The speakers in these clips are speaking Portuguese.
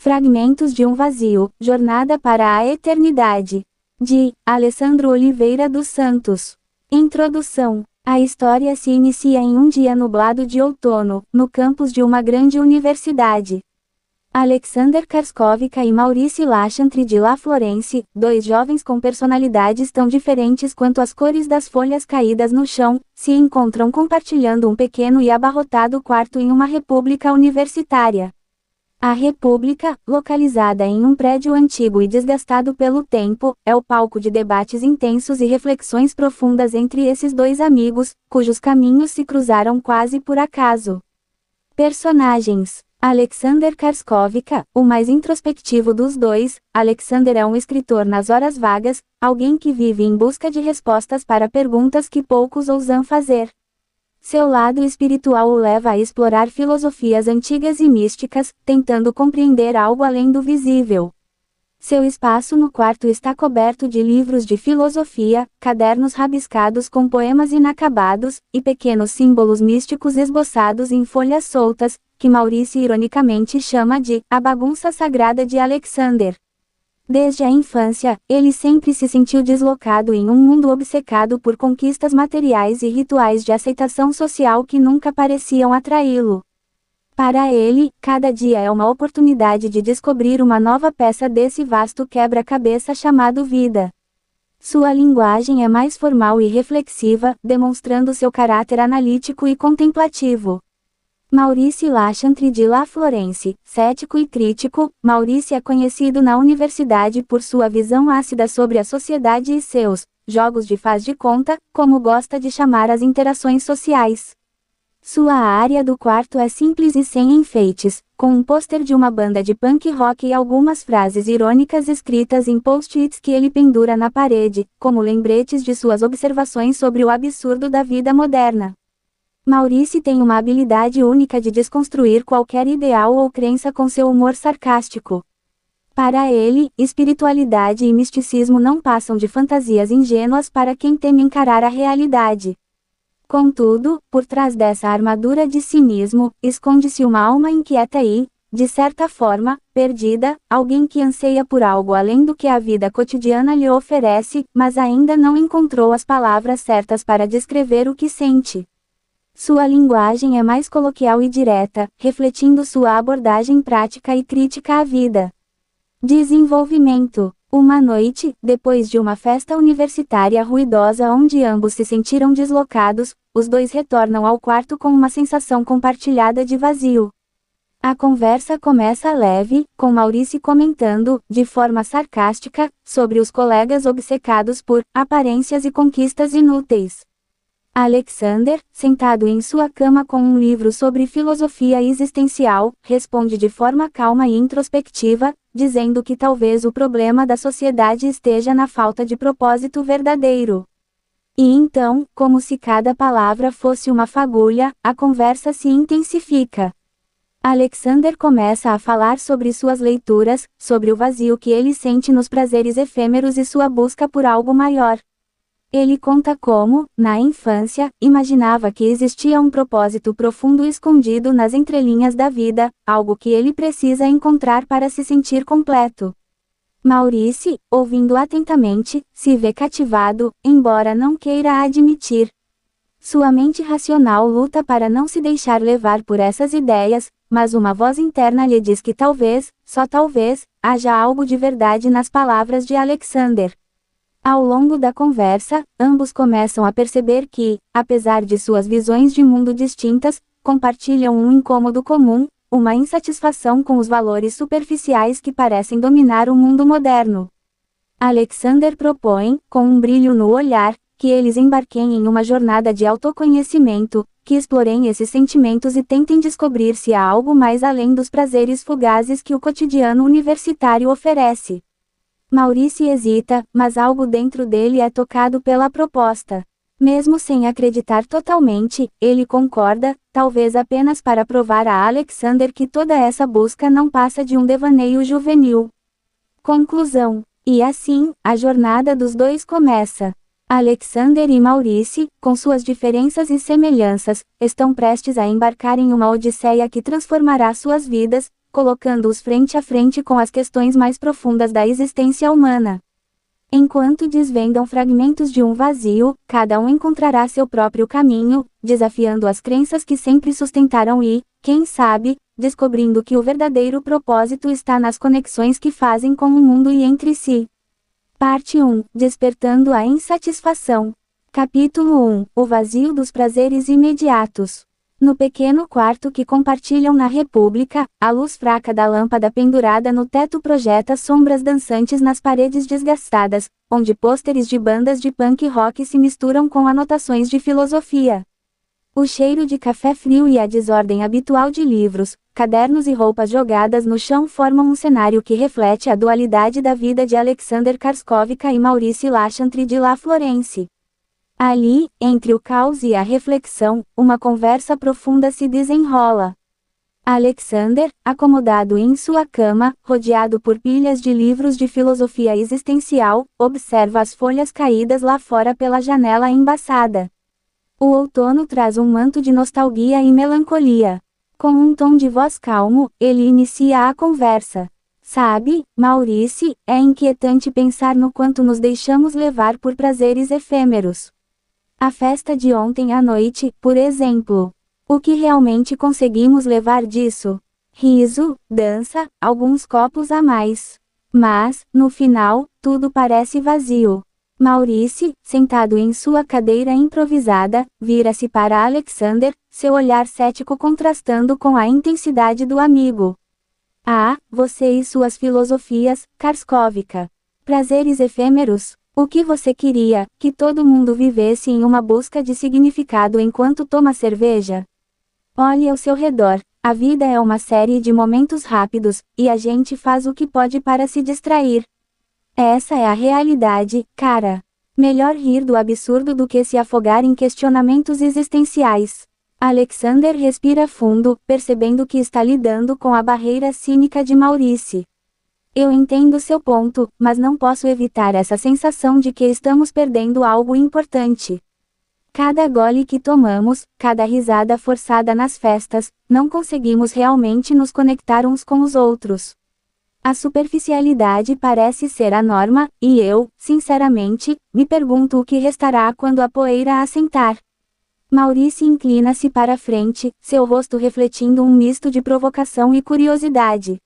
Fragmentos de um vazio, Jornada para a Eternidade. De Alessandro Oliveira dos Santos. Introdução. A história se inicia em um dia nublado de outono, no campus de uma grande universidade. Alexander Karskovica e Maurice Lachantry de La Florence, dois jovens com personalidades tão diferentes quanto as cores das folhas caídas no chão, se encontram compartilhando um pequeno e abarrotado quarto em uma república universitária. A República, localizada em um prédio antigo e desgastado pelo tempo, é o palco de debates intensos e reflexões profundas entre esses dois amigos, cujos caminhos se cruzaram quase por acaso. Personagens: Alexander Karskovica, o mais introspectivo dos dois. Alexander é um escritor nas horas vagas, alguém que vive em busca de respostas para perguntas que poucos ousam fazer. Seu lado espiritual o leva a explorar filosofias antigas e místicas, tentando compreender algo além do visível. Seu espaço no quarto está coberto de livros de filosofia, cadernos rabiscados com poemas inacabados, e pequenos símbolos místicos esboçados em folhas soltas, que Maurice ironicamente chama de a bagunça sagrada de Alexander. Desde a infância, ele sempre se sentiu deslocado em um mundo obcecado por conquistas materiais e rituais de aceitação social que nunca pareciam atraí-lo. Para ele, cada dia é uma oportunidade de descobrir uma nova peça desse vasto quebra-cabeça chamado vida. Sua linguagem é mais formal e reflexiva, demonstrando seu caráter analítico e contemplativo. Maurice Lachantry de La Florence, cético e crítico, Maurice é conhecido na universidade por sua visão ácida sobre a sociedade e seus jogos de faz de conta, como gosta de chamar as interações sociais. Sua área do quarto é simples e sem enfeites, com um pôster de uma banda de punk rock e algumas frases irônicas escritas em post-its que ele pendura na parede, como lembretes de suas observações sobre o absurdo da vida moderna. Maurice tem uma habilidade única de desconstruir qualquer ideal ou crença com seu humor sarcástico. Para ele, espiritualidade e misticismo não passam de fantasias ingênuas para quem teme encarar a realidade. Contudo, por trás dessa armadura de cinismo, esconde-se uma alma inquieta e, de certa forma, perdida, alguém que anseia por algo além do que a vida cotidiana lhe oferece, mas ainda não encontrou as palavras certas para descrever o que sente. Sua linguagem é mais coloquial e direta, refletindo sua abordagem prática e crítica à vida. Desenvolvimento. Uma noite, depois de uma festa universitária ruidosa onde ambos se sentiram deslocados, os dois retornam ao quarto com uma sensação compartilhada de vazio. A conversa começa leve, com Maurice comentando, de forma sarcástica, sobre os colegas obcecados por aparências e conquistas inúteis. Alexander, sentado em sua cama com um livro sobre filosofia existencial, responde de forma calma e introspectiva, dizendo que talvez o problema da sociedade esteja na falta de propósito verdadeiro. E então, como se cada palavra fosse uma fagulha, a conversa se intensifica. Alexander começa a falar sobre suas leituras, sobre o vazio que ele sente nos prazeres efêmeros e sua busca por algo maior. Ele conta como, na infância, imaginava que existia um propósito profundo escondido nas entrelinhas da vida, algo que ele precisa encontrar para se sentir completo. Maurice, ouvindo atentamente, se vê cativado, embora não queira admitir. Sua mente racional luta para não se deixar levar por essas ideias, mas uma voz interna lhe diz que talvez, só talvez, haja algo de verdade nas palavras de Alexander. Ao longo da conversa, ambos começam a perceber que, apesar de suas visões de mundo distintas, compartilham um incômodo comum, uma insatisfação com os valores superficiais que parecem dominar o mundo moderno. Alexander propõe, com um brilho no olhar, que eles embarquem em uma jornada de autoconhecimento, que explorem esses sentimentos e tentem descobrir se há algo mais além dos prazeres fugazes que o cotidiano universitário oferece. Maurice hesita, mas algo dentro dele é tocado pela proposta. Mesmo sem acreditar totalmente, ele concorda, talvez apenas para provar a Alexander que toda essa busca não passa de um devaneio juvenil. Conclusão. E assim, a jornada dos dois começa. Alexander e Maurice, com suas diferenças e semelhanças, estão prestes a embarcar em uma odisseia que transformará suas vidas, colocando-os frente a frente com as questões mais profundas da existência humana. Enquanto desvendam fragmentos de um vazio, cada um encontrará seu próprio caminho, desafiando as crenças que sempre sustentaram e, quem sabe, descobrindo que o verdadeiro propósito está nas conexões que fazem com o mundo e entre si. Parte 1. Despertando a insatisfação. Capítulo 1. O vazio dos prazeres imediatos. No pequeno quarto que compartilham na República, a luz fraca da lâmpada pendurada no teto projeta sombras dançantes nas paredes desgastadas, onde pôsteres de bandas de punk rock se misturam com anotações de filosofia. O cheiro de café frio e a desordem habitual de livros, cadernos e roupas jogadas no chão formam um cenário que reflete a dualidade da vida de Alexander Karskovica e Maurice Lachantry de La Florence. Ali, entre o caos e a reflexão, uma conversa profunda se desenrola. Alexander, acomodado em sua cama, rodeado por pilhas de livros de filosofia existencial, observa as folhas caídas lá fora pela janela embaçada. O outono traz um manto de nostalgia e melancolia. Com um tom de voz calmo, ele inicia a conversa. Sabe, Maurice, é inquietante pensar no quanto nos deixamos levar por prazeres efêmeros. A festa de ontem à noite, por exemplo. O que realmente conseguimos levar disso? Riso, dança, alguns copos a mais. Mas, no final, tudo parece vazio. Maurice, sentado em sua cadeira improvisada, vira-se para Alexander, seu olhar cético contrastando com a intensidade do amigo. Ah, você e suas filosofias, Karskovica. Prazeres efêmeros? O que você queria, que todo mundo vivesse em uma busca de significado enquanto toma cerveja? Olhe ao seu redor, a vida é uma série de momentos rápidos, e a gente faz o que pode para se distrair. Essa é a realidade, cara. Melhor rir do absurdo do que se afogar em questionamentos existenciais. Alexander respira fundo, percebendo que está lidando com a barreira cínica de Maurice. Eu entendo seu ponto, mas não posso evitar essa sensação de que estamos perdendo algo importante. Cada gole que tomamos, cada risada forçada nas festas, não conseguimos realmente nos conectar uns com os outros. A superficialidade parece ser a norma, e eu, sinceramente, me pergunto o que restará quando a poeira assentar. Maurice inclina-se para frente, seu rosto refletindo um misto de provocação e curiosidade.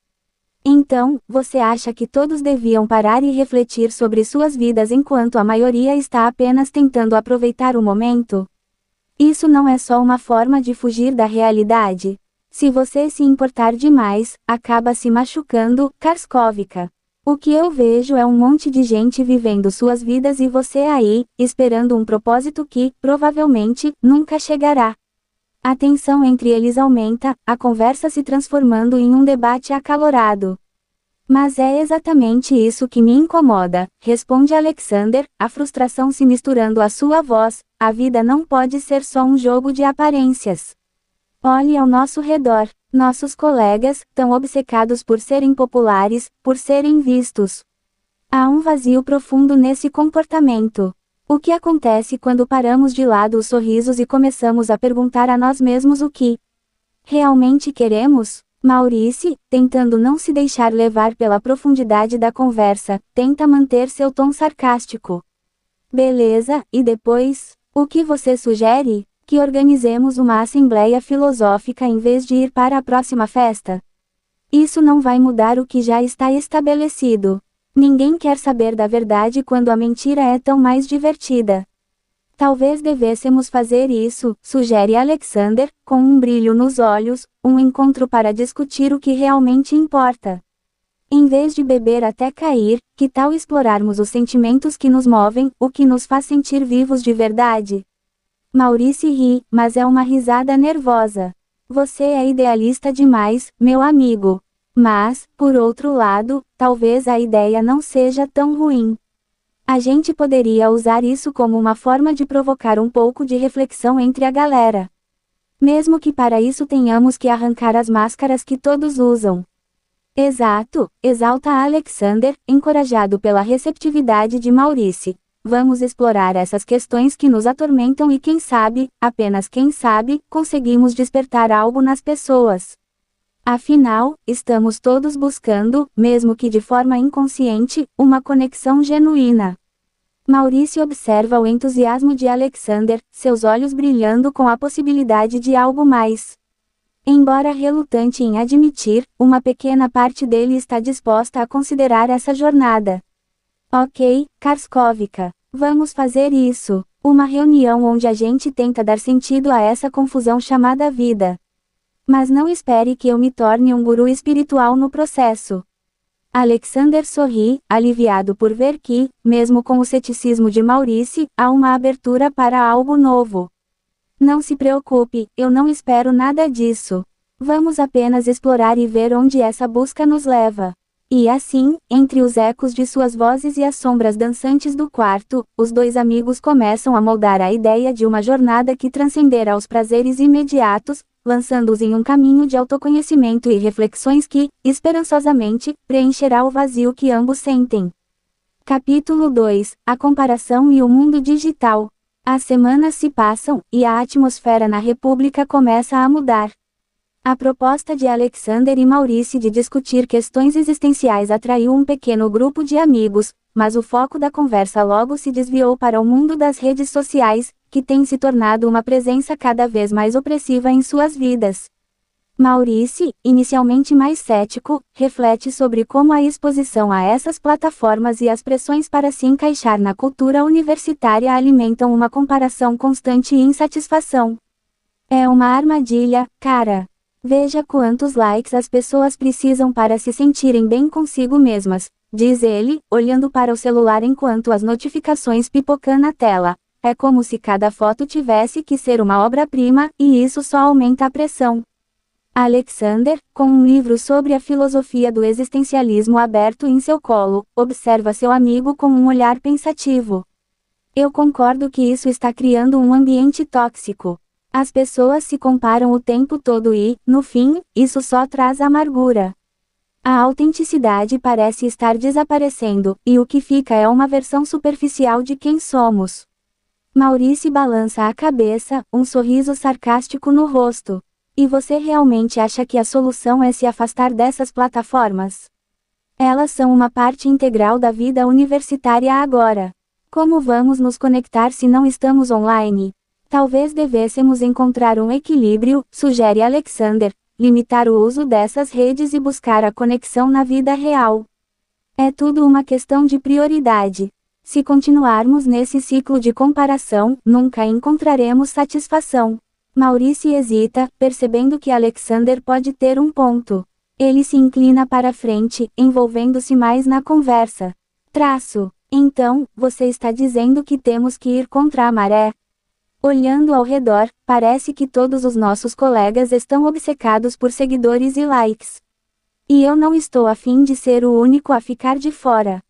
Então, você acha que todos deviam parar e refletir sobre suas vidas enquanto a maioria está apenas tentando aproveitar o momento? Isso não é só uma forma de fugir da realidade? Se você se importar demais, acaba se machucando, Karskovica. O que eu vejo é um monte de gente vivendo suas vidas e você aí, esperando um propósito que, provavelmente, nunca chegará. A tensão entre eles aumenta, a conversa se transformando em um debate acalorado. Mas é exatamente isso que me incomoda, responde Alexander, a frustração se misturando à sua voz. A vida não pode ser só um jogo de aparências. Olhe ao nosso redor, nossos colegas, tão obcecados por serem populares, por serem vistos. Há um vazio profundo nesse comportamento. O que acontece quando paramos de lado os sorrisos e começamos a perguntar a nós mesmos o que realmente queremos? Maurice, tentando não se deixar levar pela profundidade da conversa, tenta manter seu tom sarcástico. Beleza, e depois? O que você sugere? Que organizemos uma assembleia filosófica em vez de ir para a próxima festa? Isso não vai mudar o que já está estabelecido. Ninguém quer saber da verdade quando a mentira é tão mais divertida. Talvez devêssemos fazer isso, sugere Alexander, com um brilho nos olhos, um encontro para discutir o que realmente importa. Em vez de beber até cair, que tal explorarmos os sentimentos que nos movem, o que nos faz sentir vivos de verdade? Maurice ri, mas é uma risada nervosa. Você é idealista demais, meu amigo. Mas, por outro lado, talvez a ideia não seja tão ruim. A gente poderia usar isso como uma forma de provocar um pouco de reflexão entre a galera. Mesmo que para isso tenhamos que arrancar as máscaras que todos usam. Exato, exalta Alexander, encorajado pela receptividade de Maurice. Vamos explorar essas questões que nos atormentam e quem sabe, apenas quem sabe, conseguimos despertar algo nas pessoas. Afinal, estamos todos buscando, mesmo que de forma inconsciente, uma conexão genuína. Maurício observa o entusiasmo de Alexander, seus olhos brilhando com a possibilidade de algo mais. Embora relutante em admitir, uma pequena parte dele está disposta a considerar essa jornada. Ok, Karskovka, vamos fazer isso. Uma reunião onde a gente tenta dar sentido a essa confusão chamada vida. Mas não espere que eu me torne um guru espiritual no processo. Alexander sorri, aliviado por ver que, mesmo com o ceticismo de Maurício, há uma abertura para algo novo. Não se preocupe, eu não espero nada disso. Vamos apenas explorar e ver onde essa busca nos leva. E assim, entre os ecos de suas vozes e as sombras dançantes do quarto, os dois amigos começam a moldar a ideia de uma jornada que transcenderá os prazeres imediatos, lançando-os em um caminho de autoconhecimento e reflexões que, esperançosamente, preencherá o vazio que ambos sentem. Capítulo 2 – A comparação e o mundo digital. As semanas se passam, e a atmosfera na República começa a mudar. A proposta de Alexander e Maurício de discutir questões existenciais atraiu um pequeno grupo de amigos, mas o foco da conversa logo se desviou para o mundo das redes sociais, que tem se tornado uma presença cada vez mais opressiva em suas vidas. Maurício, inicialmente mais cético, reflete sobre como a exposição a essas plataformas e as pressões para se encaixar na cultura universitária alimentam uma comparação constante e insatisfação. É uma armadilha, cara. Veja quantos likes as pessoas precisam para se sentirem bem consigo mesmas, diz ele, olhando para o celular enquanto as notificações pipocam na tela. É como se cada foto tivesse que ser uma obra-prima, e isso só aumenta a pressão. Alexander, com um livro sobre a filosofia do existencialismo aberto em seu colo, observa seu amigo com um olhar pensativo. Eu concordo que isso está criando um ambiente tóxico. As pessoas se comparam o tempo todo e, no fim, isso só traz amargura. A autenticidade parece estar desaparecendo, e o que fica é uma versão superficial de quem somos. Maurício balança a cabeça, um sorriso sarcástico no rosto. E você realmente acha que a solução é se afastar dessas plataformas? Elas são uma parte integral da vida universitária agora. Como vamos nos conectar se não estamos online? Talvez devêssemos encontrar um equilíbrio, sugere Alexander, limitar o uso dessas redes e buscar a conexão na vida real. É tudo uma questão de prioridade. Se continuarmos nesse ciclo de comparação, nunca encontraremos satisfação. Maurício hesita, percebendo que Alexander pode ter um ponto. Ele se inclina para frente, envolvendo-se mais na conversa. Então, você está dizendo que temos que ir contra a maré? Olhando ao redor, parece que todos os nossos colegas estão obcecados por seguidores e likes. E eu não estou a fim de ser o único a ficar de fora.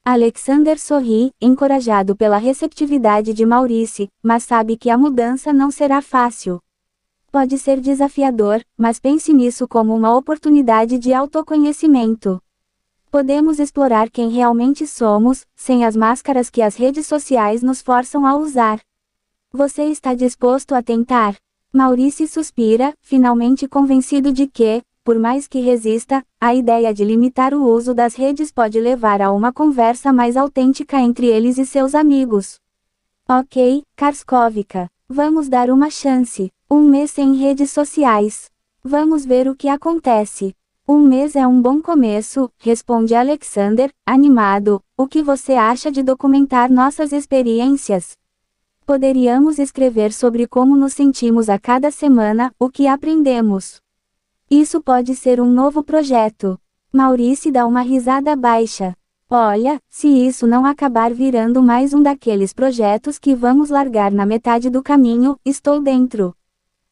Alexander sorri, encorajado pela receptividade de Maurício, mas sabe que a mudança não será fácil. Pode ser desafiador, mas pense nisso como uma oportunidade de autoconhecimento. Podemos explorar quem realmente somos, sem as máscaras que as redes sociais nos forçam a usar. Você está disposto a tentar? Maurício suspira, finalmente convencido de que, por mais que resista, a ideia de limitar o uso das redes pode levar a uma conversa mais autêntica entre eles e seus amigos. Ok, Karskovka, vamos dar uma chance. Um mês sem redes sociais. Vamos ver o que acontece. Um mês é um bom começo, responde Alexander, animado. O que você acha de documentar nossas experiências? Poderíamos escrever sobre como nos sentimos a cada semana, o que aprendemos. Isso pode ser um novo projeto. Maurício dá uma risada baixa. Olha, se isso não acabar virando mais um daqueles projetos que vamos largar na metade do caminho, estou dentro.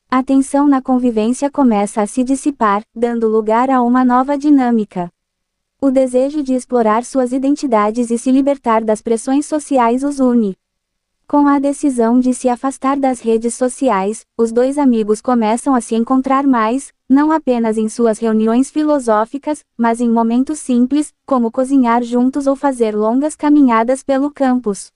A tensão na convivência começa a se dissipar, dando lugar a uma nova dinâmica. O desejo de explorar suas identidades e se libertar das pressões sociais os une. Com a decisão de se afastar das redes sociais, os dois amigos começam a se encontrar mais, não apenas em suas reuniões filosóficas, mas em momentos simples, como cozinhar juntos ou fazer longas caminhadas pelo campus.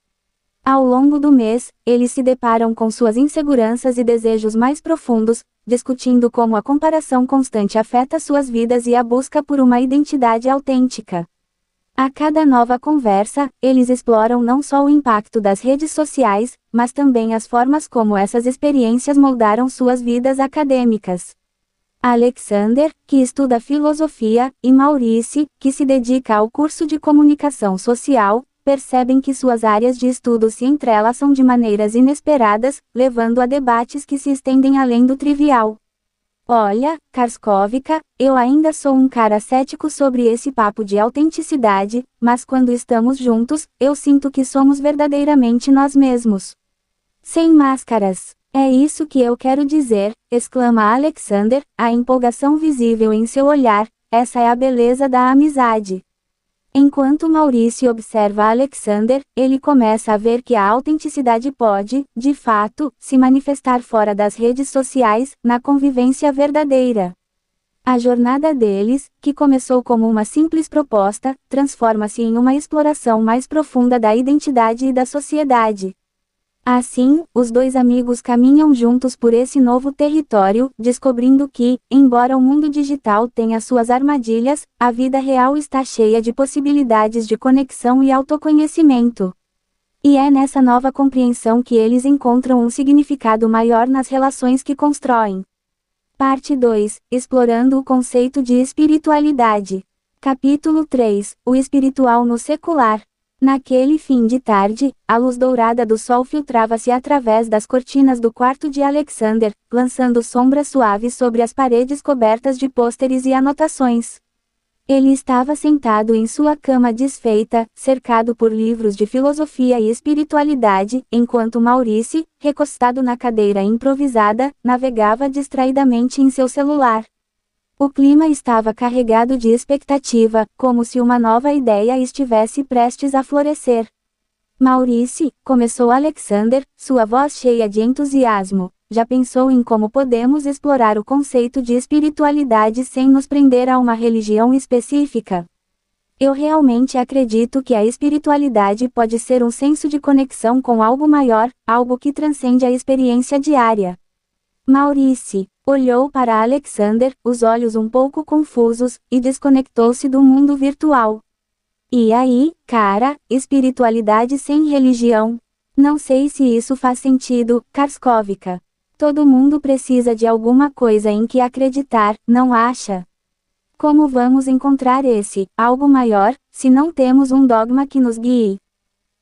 Ao longo do mês, eles se deparam com suas inseguranças e desejos mais profundos, discutindo como a comparação constante afeta suas vidas e a busca por uma identidade autêntica. A cada nova conversa, eles exploram não só o impacto das redes sociais, mas também as formas como essas experiências moldaram suas vidas acadêmicas. Alexander, que estuda filosofia, e Maurice, que se dedica ao curso de comunicação social, percebem que suas áreas de estudo se entrelaçam de maneiras inesperadas, levando a debates que se estendem além do trivial. Olha, Karskovka, eu ainda sou um cara cético sobre esse papo de autenticidade, mas quando estamos juntos, eu sinto que somos verdadeiramente nós mesmos. Sem máscaras. É isso que eu quero dizer, exclama Alexander, a empolgação visível em seu olhar, essa é a beleza da amizade. Enquanto Maurício observa Alexander, ele começa a ver que a autenticidade pode, de fato, se manifestar fora das redes sociais, na convivência verdadeira. A jornada deles, que começou como uma simples proposta, transforma-se em uma exploração mais profunda da identidade e da sociedade. Assim, os dois amigos caminham juntos por esse novo território, descobrindo que, embora o mundo digital tenha suas armadilhas, a vida real está cheia de possibilidades de conexão e autoconhecimento. E é nessa nova compreensão que eles encontram um significado maior nas relações que constroem. Parte 2. Explorando o conceito de espiritualidade. Capítulo 3. O espiritual no secular. Naquele fim de tarde, a luz dourada do sol filtrava-se através das cortinas do quarto de Alexander, lançando sombras suaves sobre as paredes cobertas de pôsteres e anotações. Ele estava sentado em sua cama desfeita, cercado por livros de filosofia e espiritualidade, enquanto Maurice, recostado na cadeira improvisada, navegava distraidamente em seu celular. O clima estava carregado de expectativa, como se uma nova ideia estivesse prestes a florescer. Maurice, começou Alexander, sua voz cheia de entusiasmo, já pensou em como podemos explorar o conceito de espiritualidade sem nos prender a uma religião específica? Eu realmente acredito que a espiritualidade pode ser um senso de conexão com algo maior, algo que transcende a experiência diária. Maurice olhou para Alexander, os olhos um pouco confusos, e desconectou-se do mundo virtual. E aí, cara, espiritualidade sem religião? Não sei se isso faz sentido, Karskovka. Todo mundo precisa de alguma coisa em que acreditar, não acha? Como vamos encontrar esse algo maior, se não temos um dogma que nos guie?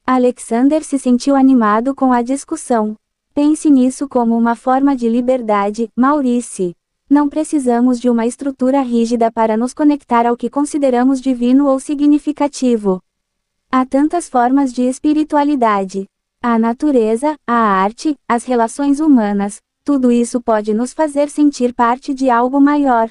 Alexander se sentiu animado com a discussão. Pense nisso como uma forma de liberdade, Maurice. Não precisamos de uma estrutura rígida para nos conectar ao que consideramos divino ou significativo. Há tantas formas de espiritualidade. A natureza, a arte, as relações humanas, tudo isso pode nos fazer sentir parte de algo maior.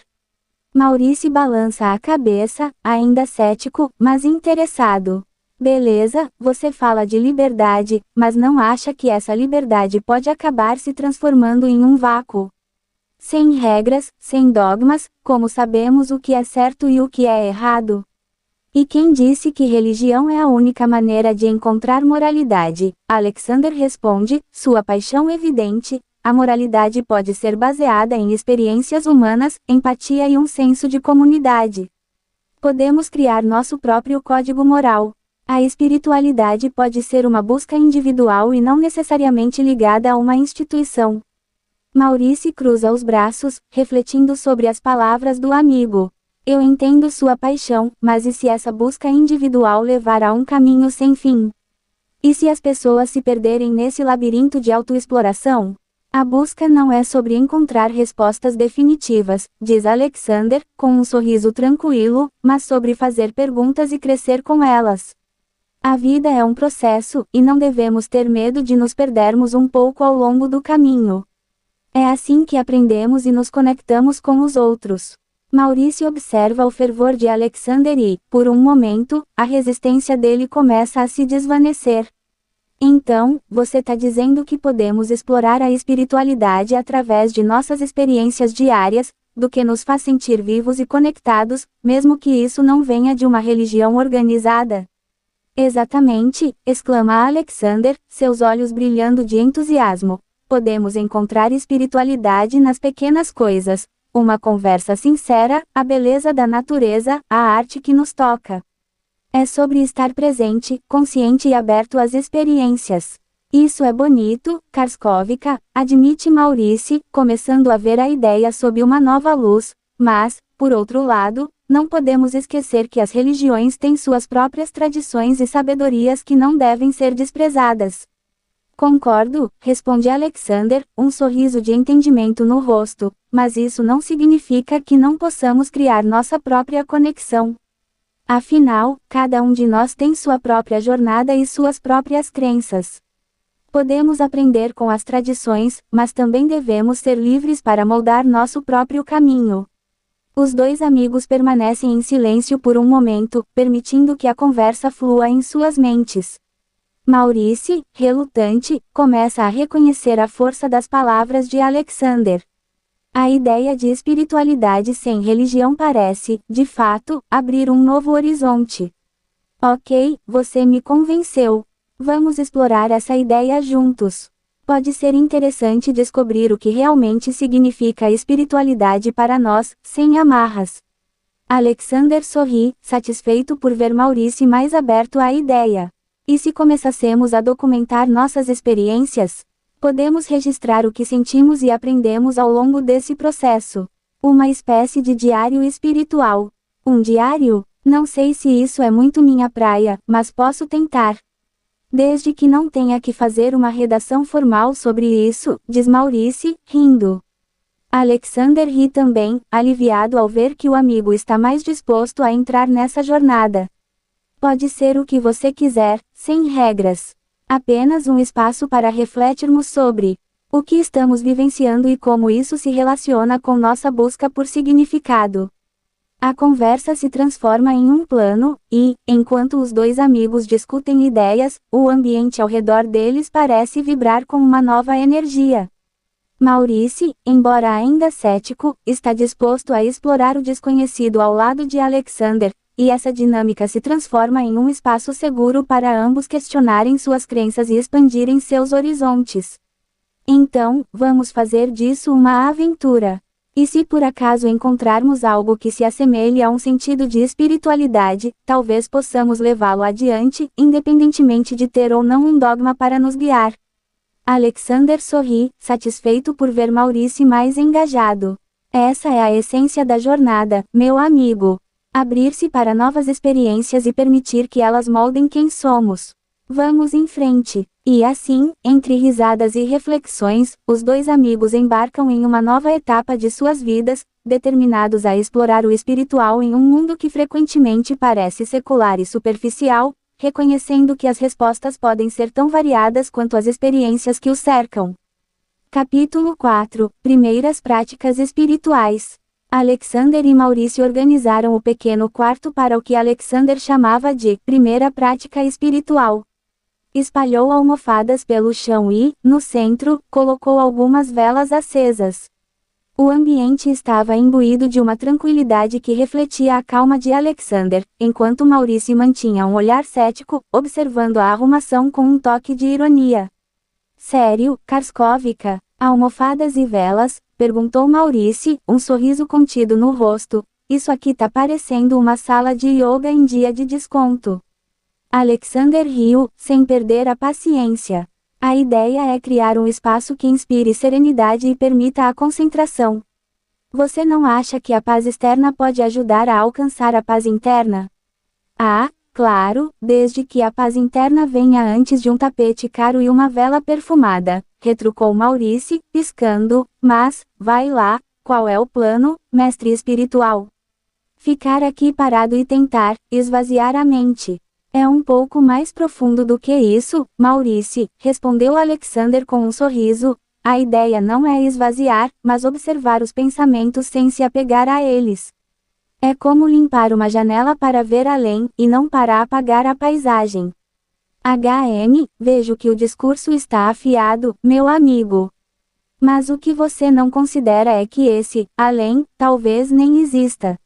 Maurice balança a cabeça, ainda cético, mas interessado. Beleza, você fala de liberdade, mas não acha que essa liberdade pode acabar se transformando em um vácuo? Sem regras, sem dogmas, como sabemos o que é certo e o que é errado? E quem disse que religião é a única maneira de encontrar moralidade? Alexander responde, sua paixão evidente, a moralidade pode ser baseada em experiências humanas, empatia e um senso de comunidade. Podemos criar nosso próprio código moral. A espiritualidade pode ser uma busca individual e não necessariamente ligada a uma instituição. Maurice cruza os braços, refletindo sobre as palavras do amigo. Eu entendo sua paixão, mas e se essa busca individual levar a um caminho sem fim? E se as pessoas se perderem nesse labirinto de autoexploração? A busca não é sobre encontrar respostas definitivas, diz Alexander, com um sorriso tranquilo, mas sobre fazer perguntas e crescer com elas. A vida é um processo, e não devemos ter medo de nos perdermos um pouco ao longo do caminho. É assim que aprendemos e nos conectamos com os outros. Maurice observa o fervor de Alexander e, por um momento, a resistência dele começa a se desvanecer. Então, você está dizendo que podemos explorar a espiritualidade através de nossas experiências diárias, do que nos faz sentir vivos e conectados, mesmo que isso não venha de uma religião organizada? Exatamente, exclama Alexander, seus olhos brilhando de entusiasmo. podemos encontrar espiritualidade nas pequenas coisas, uma conversa sincera, a beleza da natureza, a arte que nos toca. É sobre estar presente, consciente e aberto às experiências. Isso é bonito, Karskovka, admite Maurice, começando a ver a ideia sob uma nova luz, mas, por outro lado, não podemos esquecer que as religiões têm suas próprias tradições e sabedorias que não devem ser desprezadas. Concordo, responde Alexander, um sorriso de entendimento no rosto, mas isso não significa que não possamos criar nossa própria conexão. Afinal, cada um de nós tem sua própria jornada e suas próprias crenças. Podemos aprender com as tradições, mas também devemos ser livres para moldar nosso próprio caminho. Os dois amigos permanecem em silêncio por um momento, permitindo que a conversa flua em suas mentes. Maurice, relutante, começa a reconhecer a força das palavras de Alexander. A ideia de espiritualidade sem religião parece, de fato, abrir um novo horizonte. Ok, você me convenceu. Vamos explorar essa ideia juntos. Pode ser interessante descobrir o que realmente significa espiritualidade para nós, sem amarras. Alexander sorri, satisfeito por ver Maurice mais aberto à ideia. E se começássemos a documentar nossas experiências? Podemos registrar o que sentimos e aprendemos ao longo desse processo. Uma espécie de diário espiritual. Um diário? Não sei se isso é muito minha praia, mas posso tentar. Desde que não tenha que fazer uma redação formal sobre isso, diz Maurice, rindo. Alexander ri também, aliviado ao ver que o amigo está mais disposto a entrar nessa jornada. Pode ser o que você quiser, sem regras. Apenas um espaço para refletirmos sobre o que estamos vivenciando e como isso se relaciona com nossa busca por significado. A conversa se transforma em um plano, e, enquanto os dois amigos discutem ideias, o ambiente ao redor deles parece vibrar com uma nova energia. Maurice, embora ainda cético, está disposto a explorar o desconhecido ao lado de Alexander, e essa dinâmica se transforma em um espaço seguro para ambos questionarem suas crenças e expandirem seus horizontes. Então, vamos fazer disso uma aventura. E se por acaso encontrarmos algo que se assemelhe a um sentido de espiritualidade, talvez possamos levá-lo adiante, independentemente de ter ou não um dogma para nos guiar. Alexander sorri, satisfeito por ver Maurice mais engajado. Essa é a essência da jornada, meu amigo. Abrir-se para novas experiências e permitir que elas moldem quem somos. Vamos em frente. E assim, entre risadas e reflexões, os dois amigos embarcam em uma nova etapa de suas vidas, determinados a explorar o espiritual em um mundo que frequentemente parece secular e superficial, reconhecendo que as respostas podem ser tão variadas quanto as experiências que os cercam. Capítulo 4 – Primeiras práticas espirituais. Alexander e Maurice organizaram o pequeno quarto para o que Alexander chamava de primeira prática espiritual. Espalhou almofadas pelo chão e, no centro, colocou algumas velas acesas. O ambiente estava imbuído de uma tranquilidade que refletia a calma de Alexander, enquanto Maurice mantinha um olhar cético, observando a arrumação com um toque de ironia. Sério, Karskovka? Almofadas e velas? Perguntou Maurice, um sorriso contido no rosto. Isso aqui tá parecendo uma sala de yoga em dia de desconto. Alexander riu, sem perder a paciência. A ideia é criar um espaço que inspire serenidade e permita a concentração. Você não acha que a paz externa pode ajudar a alcançar a paz interna? Ah, claro, desde que a paz interna venha antes de um tapete caro e uma vela perfumada, retrucou Maurice, piscando, mas, vai lá, qual é o plano, mestre espiritual? Ficar aqui parado e tentar esvaziar a mente. É um pouco mais profundo do que isso, Maurice, respondeu Alexander com um sorriso. A ideia não é esvaziar, mas observar os pensamentos sem se apegar a eles. É como limpar uma janela para ver além, e não para apagar a paisagem. Vejo que o discurso está afiado, meu amigo. Mas o que você não considera é que esse, além, talvez nem exista.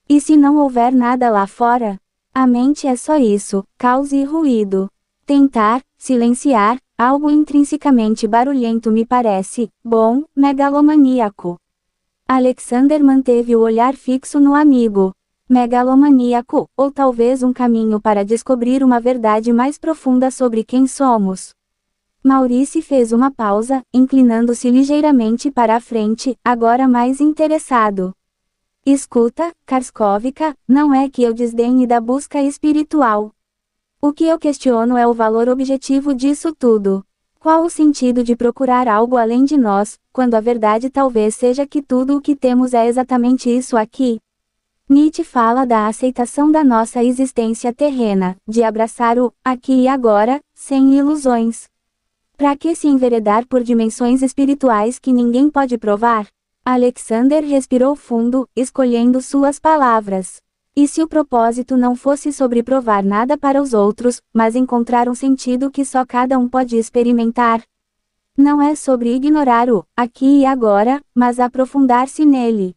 E se não houver nada lá fora? A mente é só isso, caos e ruído. Tentar, silenciar, algo intrinsecamente barulhento me parece, bom, megalomaníaco. Alexander manteve o olhar fixo no amigo. Megalomaníaco, ou talvez um caminho para descobrir uma verdade mais profunda sobre quem somos. Maurice fez uma pausa, inclinando-se ligeiramente para a frente, agora mais interessado. Escuta, Karskovka, não é que eu desdenhe da busca espiritual. O que eu questiono é o valor objetivo disso tudo. Qual o sentido de procurar algo além de nós, quando a verdade talvez seja que tudo o que temos é exatamente isso aqui? Nietzsche fala da aceitação da nossa existência terrena, de abraçar o aqui e agora, sem ilusões. Para que se enveredar por dimensões espirituais que ninguém pode provar? Alexander respirou fundo, escolhendo suas palavras. E se o propósito não fosse sobre provar nada para os outros, mas encontrar um sentido que só cada um pode experimentar? Não é sobre ignorar o aqui e agora, mas aprofundar-se nele.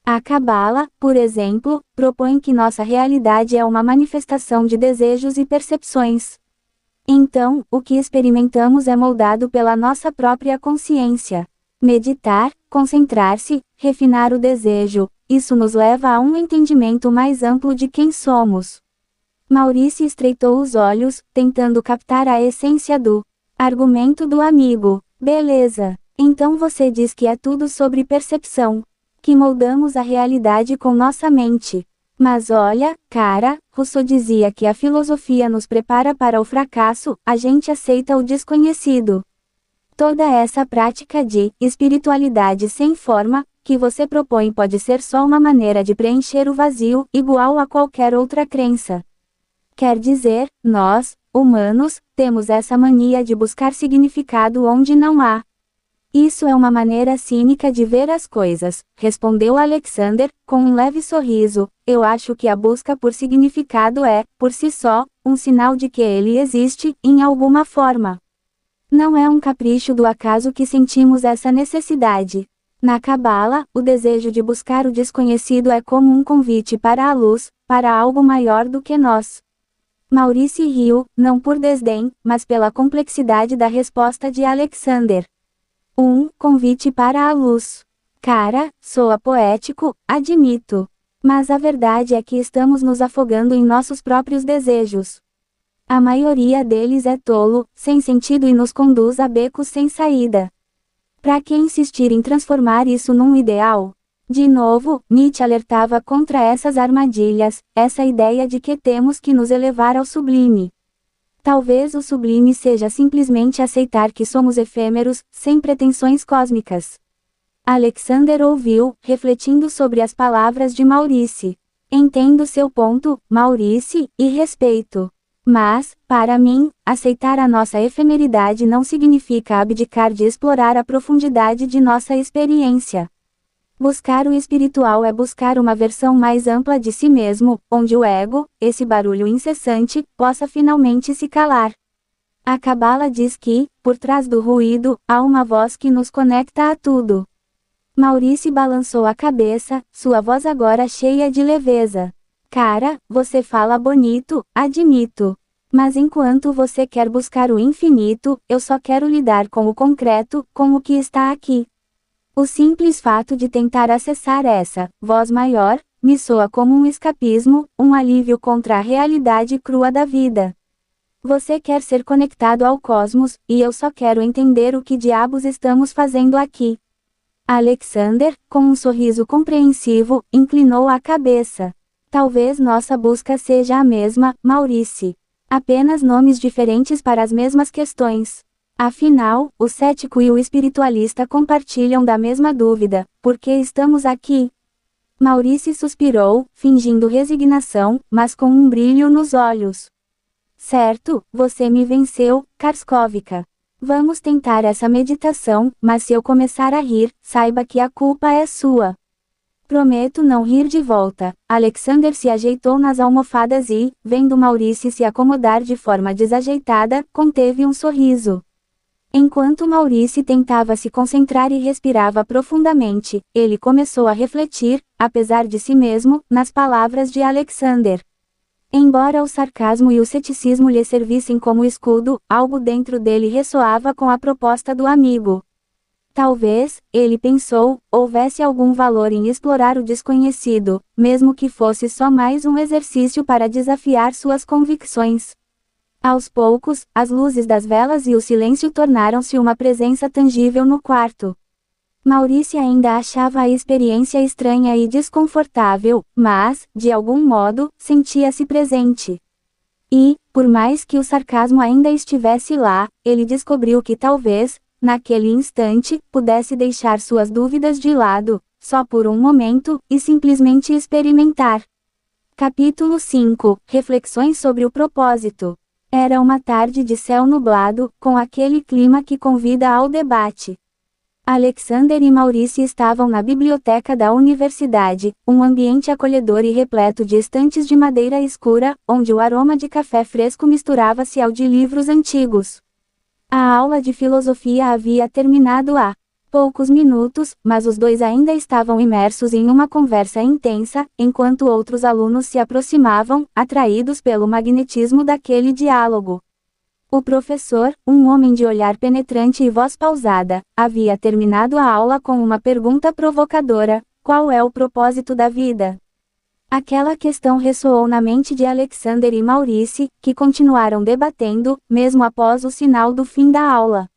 A Cabala, por exemplo, propõe que nossa realidade é uma manifestação de desejos e percepções. Então, o que experimentamos é moldado pela nossa própria consciência. Meditar, concentrar-se, refinar o desejo, isso nos leva a um entendimento mais amplo de quem somos. Maurice estreitou os olhos, tentando captar a essência do argumento do amigo. Beleza. Então você diz que é tudo sobre percepção. Que moldamos a realidade com nossa mente. Mas olha, cara, Rousseau dizia que a filosofia nos prepara para o fracasso, a gente aceita o desconhecido. Toda essa prática de espiritualidade sem forma, que você propõe pode ser só uma maneira de preencher o vazio, igual a qualquer outra crença. Quer dizer, nós, humanos, temos essa mania de buscar significado onde não há. Isso é uma maneira cínica de ver as coisas, respondeu Alexander, com um leve sorriso. Eu acho que a busca por significado é, por si só, um sinal de que ele existe, em alguma forma. Não é um capricho do acaso que sentimos essa necessidade. Na Cabala, o desejo de buscar o desconhecido é como um convite para a luz, para algo maior do que nós. Maurice riu, não por desdém, mas pela complexidade da resposta de Alexander. Convite para a luz. Cara, soa poético, admito. Mas a verdade é que estamos nos afogando em nossos próprios desejos. A maioria deles é tolo, sem sentido e nos conduz a becos sem saída. Para que insistir em transformar isso num ideal? De novo, Nietzsche alertava contra essas armadilhas, essa ideia de que temos que nos elevar ao sublime. Talvez o sublime seja simplesmente aceitar que somos efêmeros, sem pretensões cósmicas. Alexander ouviu, refletindo sobre as palavras de Maurice. Entendo seu ponto, Maurice, e respeito. Mas, para mim, aceitar a nossa efemeridade não significa abdicar de explorar a profundidade de nossa experiência. Buscar o espiritual é buscar uma versão mais ampla de si mesmo, onde o ego, esse barulho incessante, possa finalmente se calar. A Cabala diz que, por trás do ruído, há uma voz que nos conecta a tudo. Maurice balançou a cabeça, sua voz agora cheia de leveza. Cara, você fala bonito, admito. Mas enquanto você quer buscar o infinito, eu só quero lidar com o concreto, com o que está aqui. O simples fato de tentar acessar essa voz maior, me soa como um escapismo, um alívio contra a realidade crua da vida. Você quer ser conectado ao cosmos, e eu só quero entender o que diabos estamos fazendo aqui. Alexander, com um sorriso compreensivo, inclinou a cabeça. Talvez nossa busca seja a mesma, Maurice. Apenas nomes diferentes para as mesmas questões. Afinal, o cético e o espiritualista compartilham da mesma dúvida: por que estamos aqui? Maurice suspirou, fingindo resignação, mas com um brilho nos olhos. Certo, você me venceu, Karskovka. Vamos tentar essa meditação, mas se eu começar a rir, saiba que a culpa é sua. Prometo não rir de volta. Alexander se ajeitou nas almofadas e, vendo Maurice se acomodar de forma desajeitada, conteve um sorriso. Enquanto Maurice tentava se concentrar e respirava profundamente, ele começou a refletir, apesar de si mesmo, nas palavras de Alexander. Embora o sarcasmo e o ceticismo lhe servissem como escudo, algo dentro dele ressoava com a proposta do amigo. Talvez, ele pensou, houvesse algum valor em explorar o desconhecido, mesmo que fosse só mais um exercício para desafiar suas convicções. Aos poucos, as luzes das velas e o silêncio tornaram-se uma presença tangível no quarto. Maurício ainda achava a experiência estranha e desconfortável, mas, de algum modo, sentia-se presente. E, por mais que o sarcasmo ainda estivesse lá, ele descobriu que talvez, naquele instante, pudesse deixar suas dúvidas de lado, só por um momento, e simplesmente experimentar. Capítulo 5 – Reflexões sobre o propósito. Era uma tarde de céu nublado, com aquele clima que convida ao debate. Alexander e Maurício estavam na biblioteca da universidade, um ambiente acolhedor e repleto de estantes de madeira escura, onde o aroma de café fresco misturava-se ao de livros antigos. A aula de filosofia havia terminado há poucos minutos, mas os dois ainda estavam imersos em uma conversa intensa, enquanto outros alunos se aproximavam, atraídos pelo magnetismo daquele diálogo. O professor, um homem de olhar penetrante e voz pausada, havia terminado a aula com uma pergunta provocadora: qual é o propósito da vida? Aquela questão ressoou na mente de Alexander e Maurício, que continuaram debatendo, mesmo após o sinal do fim da aula.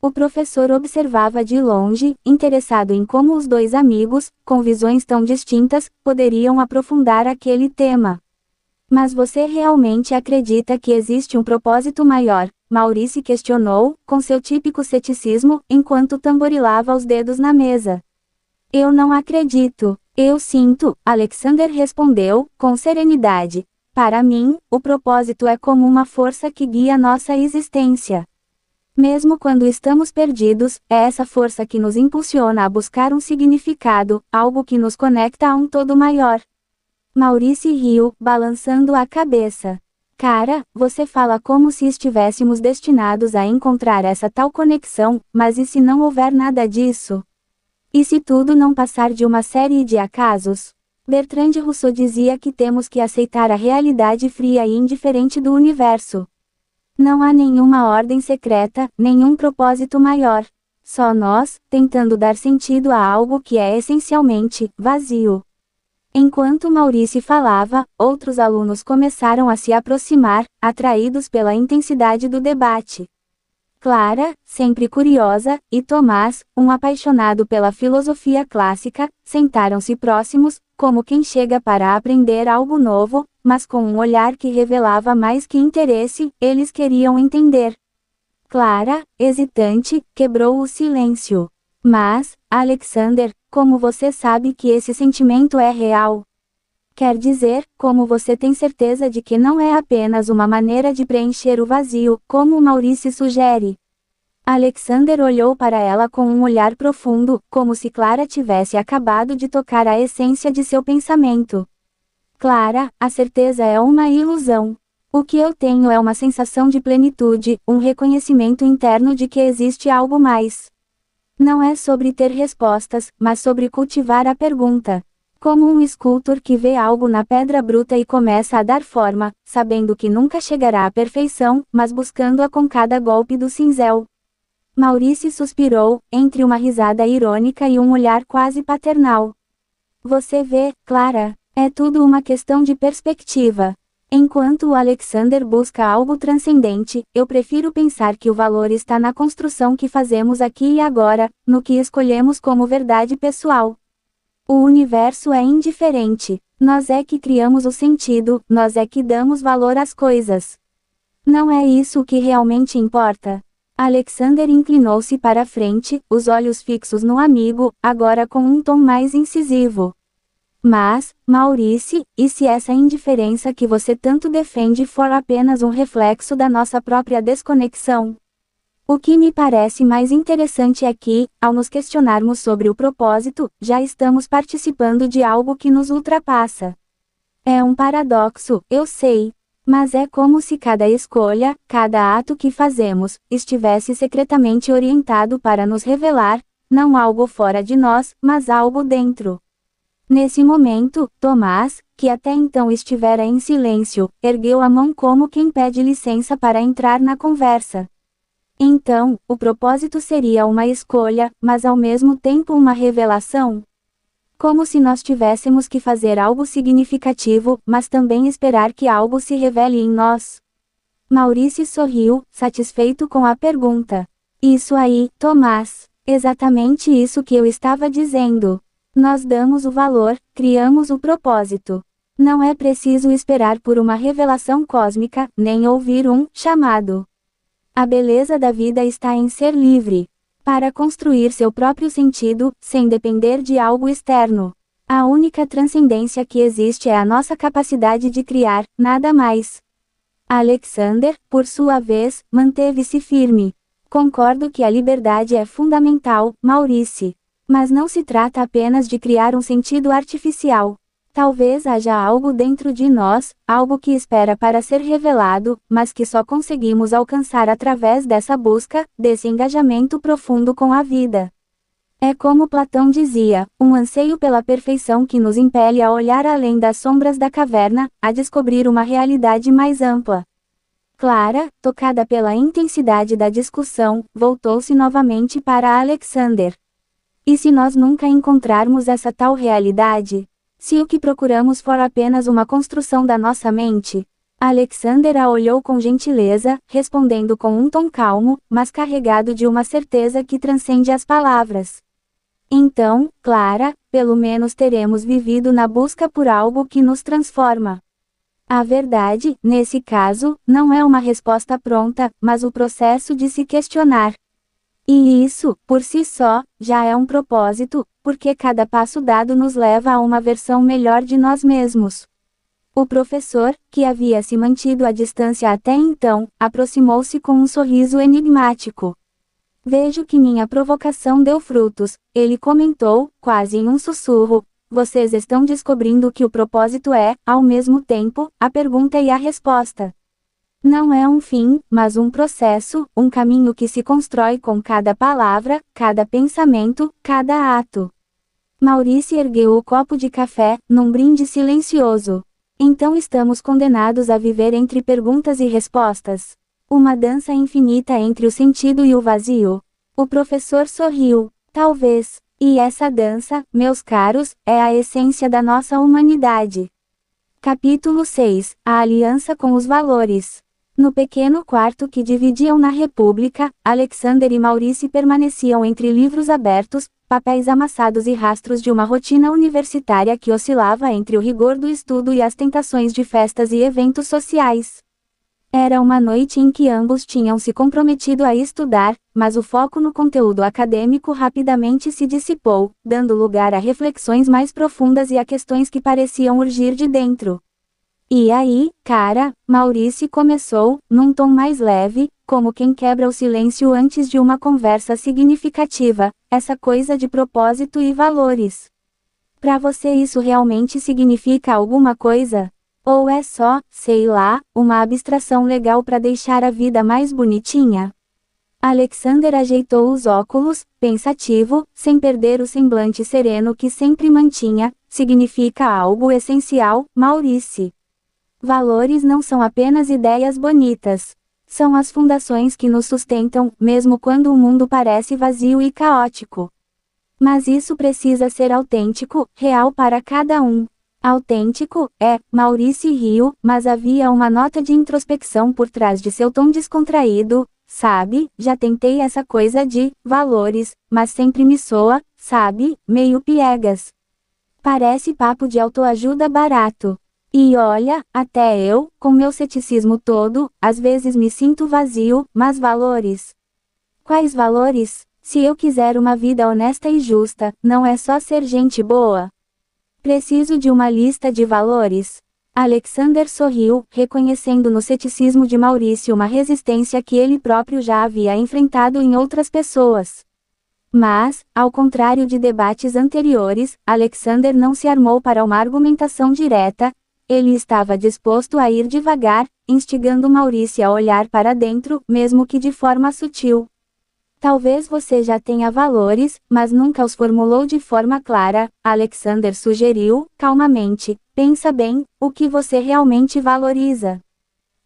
O professor observava de longe, interessado em como os dois amigos, com visões tão distintas, poderiam aprofundar aquele tema. Mas você realmente acredita que existe um propósito maior? Maurício questionou, com seu típico ceticismo, enquanto tamborilava os dedos na mesa. Eu não acredito. Eu sinto, Alexander respondeu, com serenidade. Para mim, o propósito é como uma força que guia nossa existência. Mesmo quando estamos perdidos, é essa força que nos impulsiona a buscar um significado, algo que nos conecta a um todo maior. Maurício riu, balançando a cabeça. Cara, você fala como se estivéssemos destinados a encontrar essa tal conexão, mas e se não houver nada disso? E se tudo não passar de uma série de acasos? Bertrand Russell dizia que temos que aceitar a realidade fria e indiferente do universo. Não há nenhuma ordem secreta, nenhum propósito maior. Só nós, tentando dar sentido a algo que é essencialmente vazio. Enquanto Maurício falava, outros alunos começaram a se aproximar, atraídos pela intensidade do debate. Clara, sempre curiosa, e Tomás, um apaixonado pela filosofia clássica, sentaram-se próximos, como quem chega para aprender algo novo, mas com um olhar que revelava mais que interesse, eles queriam entender. Clara, hesitante, quebrou o silêncio. Mas, Alexander, como você sabe que esse sentimento é real? Quer dizer, como você tem certeza de que não é apenas uma maneira de preencher o vazio, como o Maurício sugere? Alexander olhou para ela com um olhar profundo, como se Clara tivesse acabado de tocar a essência de seu pensamento. Clara, a certeza é uma ilusão. O que eu tenho é uma sensação de plenitude, um reconhecimento interno de que existe algo mais. Não é sobre ter respostas, mas sobre cultivar a pergunta. Como um escultor que vê algo na pedra bruta e começa a dar forma, sabendo que nunca chegará à perfeição, mas buscando-a com cada golpe do cinzel. Maurício suspirou, entre uma risada irônica e um olhar quase paternal. Você vê, Clara, é tudo uma questão de perspectiva. Enquanto o Alexander busca algo transcendente, eu prefiro pensar que o valor está na construção que fazemos aqui e agora, no que escolhemos como verdade pessoal. O universo é indiferente. Nós é que criamos o sentido, nós é que damos valor às coisas. Não é isso o que realmente importa? Alexander inclinou-se para a frente, os olhos fixos no amigo, agora com um tom mais incisivo. Mas, Maurício, e se essa indiferença que você tanto defende for apenas um reflexo da nossa própria desconexão? O que me parece mais interessante é que, ao nos questionarmos sobre o propósito, já estamos participando de algo que nos ultrapassa. É um paradoxo, eu sei. Mas é como se cada escolha, cada ato que fazemos, estivesse secretamente orientado para nos revelar, não algo fora de nós, mas algo dentro. Nesse momento, Tomás, que até então estivera em silêncio, ergueu a mão como quem pede licença para entrar na conversa. Então, o propósito seria uma escolha, mas ao mesmo tempo uma revelação? Como se nós tivéssemos que fazer algo significativo, mas também esperar que algo se revele em nós. Maurice sorriu, satisfeito com a pergunta. Isso aí, Tomás. Exatamente isso que eu estava dizendo. Nós damos o valor, criamos o propósito. Não é preciso esperar por uma revelação cósmica, nem ouvir um chamado. A beleza da vida está em ser livre, para construir seu próprio sentido, sem depender de algo externo. A única transcendência que existe é a nossa capacidade de criar, nada mais. Alexander, por sua vez, manteve-se firme. Concordo que a liberdade é fundamental, Maurice. Mas não se trata apenas de criar um sentido artificial. Talvez haja algo dentro de nós, algo que espera para ser revelado, mas que só conseguimos alcançar através dessa busca, desse engajamento profundo com a vida. É como Platão dizia, um anseio pela perfeição que nos impele a olhar além das sombras da caverna, a descobrir uma realidade mais ampla. Clara, tocada pela intensidade da discussão, voltou-se novamente para Alexander. E se nós nunca encontrarmos essa tal realidade? Se o que procuramos for apenas uma construção da nossa mente? Alexander a olhou com gentileza, respondendo com um tom calmo, mas carregado de uma certeza que transcende as palavras. Então, Clara, pelo menos teremos vivido na busca por algo que nos transforma. A verdade, nesse caso, não é uma resposta pronta, mas o processo de se questionar. E isso, por si só, já é um propósito, porque cada passo dado nos leva a uma versão melhor de nós mesmos. O professor, que havia se mantido à distância até então, aproximou-se com um sorriso enigmático. Vejo que minha provocação deu frutos, ele comentou, quase em um sussurro. Vocês estão descobrindo que o propósito é, ao mesmo tempo, a pergunta e a resposta. Não é um fim, mas um processo, um caminho que se constrói com cada palavra, cada pensamento, cada ato. Maurice ergueu o copo de café, num brinde silencioso. Então estamos condenados a viver entre perguntas e respostas. Uma dança infinita entre o sentido e o vazio. O professor sorriu. Talvez. E essa dança, meus caros, é a essência da nossa humanidade. Capítulo 6. A aliança com os valores. No pequeno quarto que dividiam na República, Alexander e Maurice permaneciam entre livros abertos, papéis amassados e rastros de uma rotina universitária que oscilava entre o rigor do estudo e as tentações de festas e eventos sociais. Era uma noite em que ambos tinham se comprometido a estudar, mas o foco no conteúdo acadêmico rapidamente se dissipou, dando lugar a reflexões mais profundas e a questões que pareciam urgir de dentro. E aí, cara, Maurice começou, num tom mais leve, como quem quebra o silêncio antes de uma conversa significativa, essa coisa de propósito e valores. Pra você isso realmente significa alguma coisa? Ou é só, sei lá, uma abstração legal para deixar a vida mais bonitinha? Alexander ajeitou os óculos, pensativo, sem perder o semblante sereno que sempre mantinha. Significa algo essencial, Maurice. Valores não são apenas ideias bonitas. São as fundações que nos sustentam, mesmo quando o mundo parece vazio e caótico. Mas isso precisa ser autêntico, real para cada um. Autêntico, Maurice riu, mas havia uma nota de introspecção por trás de seu tom descontraído. Sabe, já tentei essa coisa de valores, mas sempre me soa, sabe, meio piegas. Parece papo de autoajuda barato. E olha, até eu, com meu ceticismo todo, às vezes me sinto vazio, mas valores? Quais valores? Se eu quiser uma vida honesta e justa, não é só ser gente boa? Preciso de uma lista de valores. Alexander sorriu, reconhecendo no ceticismo de Maurício uma resistência que ele próprio já havia enfrentado em outras pessoas. Mas, ao contrário de debates anteriores, Alexander não se armou para uma argumentação direta. Ele estava disposto a ir devagar, instigando Maurício a olhar para dentro, mesmo que de forma sutil. Talvez você já tenha valores, mas nunca os formulou de forma clara, Alexander sugeriu, calmamente. Pensa bem, o que você realmente valoriza.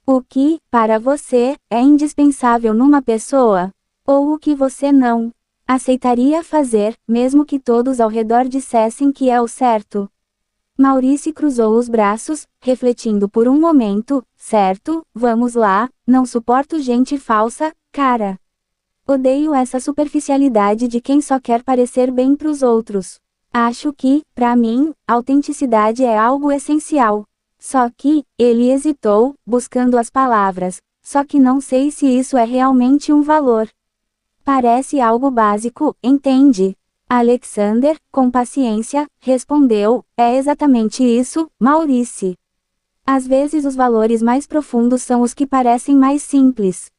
O que, para você, é indispensável numa pessoa? Ou o que você não aceitaria fazer, mesmo que todos ao redor dissessem que é o certo? Maurice cruzou os braços, refletindo por um momento. Certo, vamos lá, não suporto gente falsa, cara. Odeio essa superficialidade de quem só quer parecer bem pros outros. Acho que, pra mim, autenticidade é algo essencial. Só que, ele hesitou, buscando as palavras. Só que não sei se isso é realmente um valor. Parece algo básico, entende? Alexander, com paciência, respondeu, é exatamente isso, Maurice. Às vezes os valores mais profundos são os que parecem mais simples.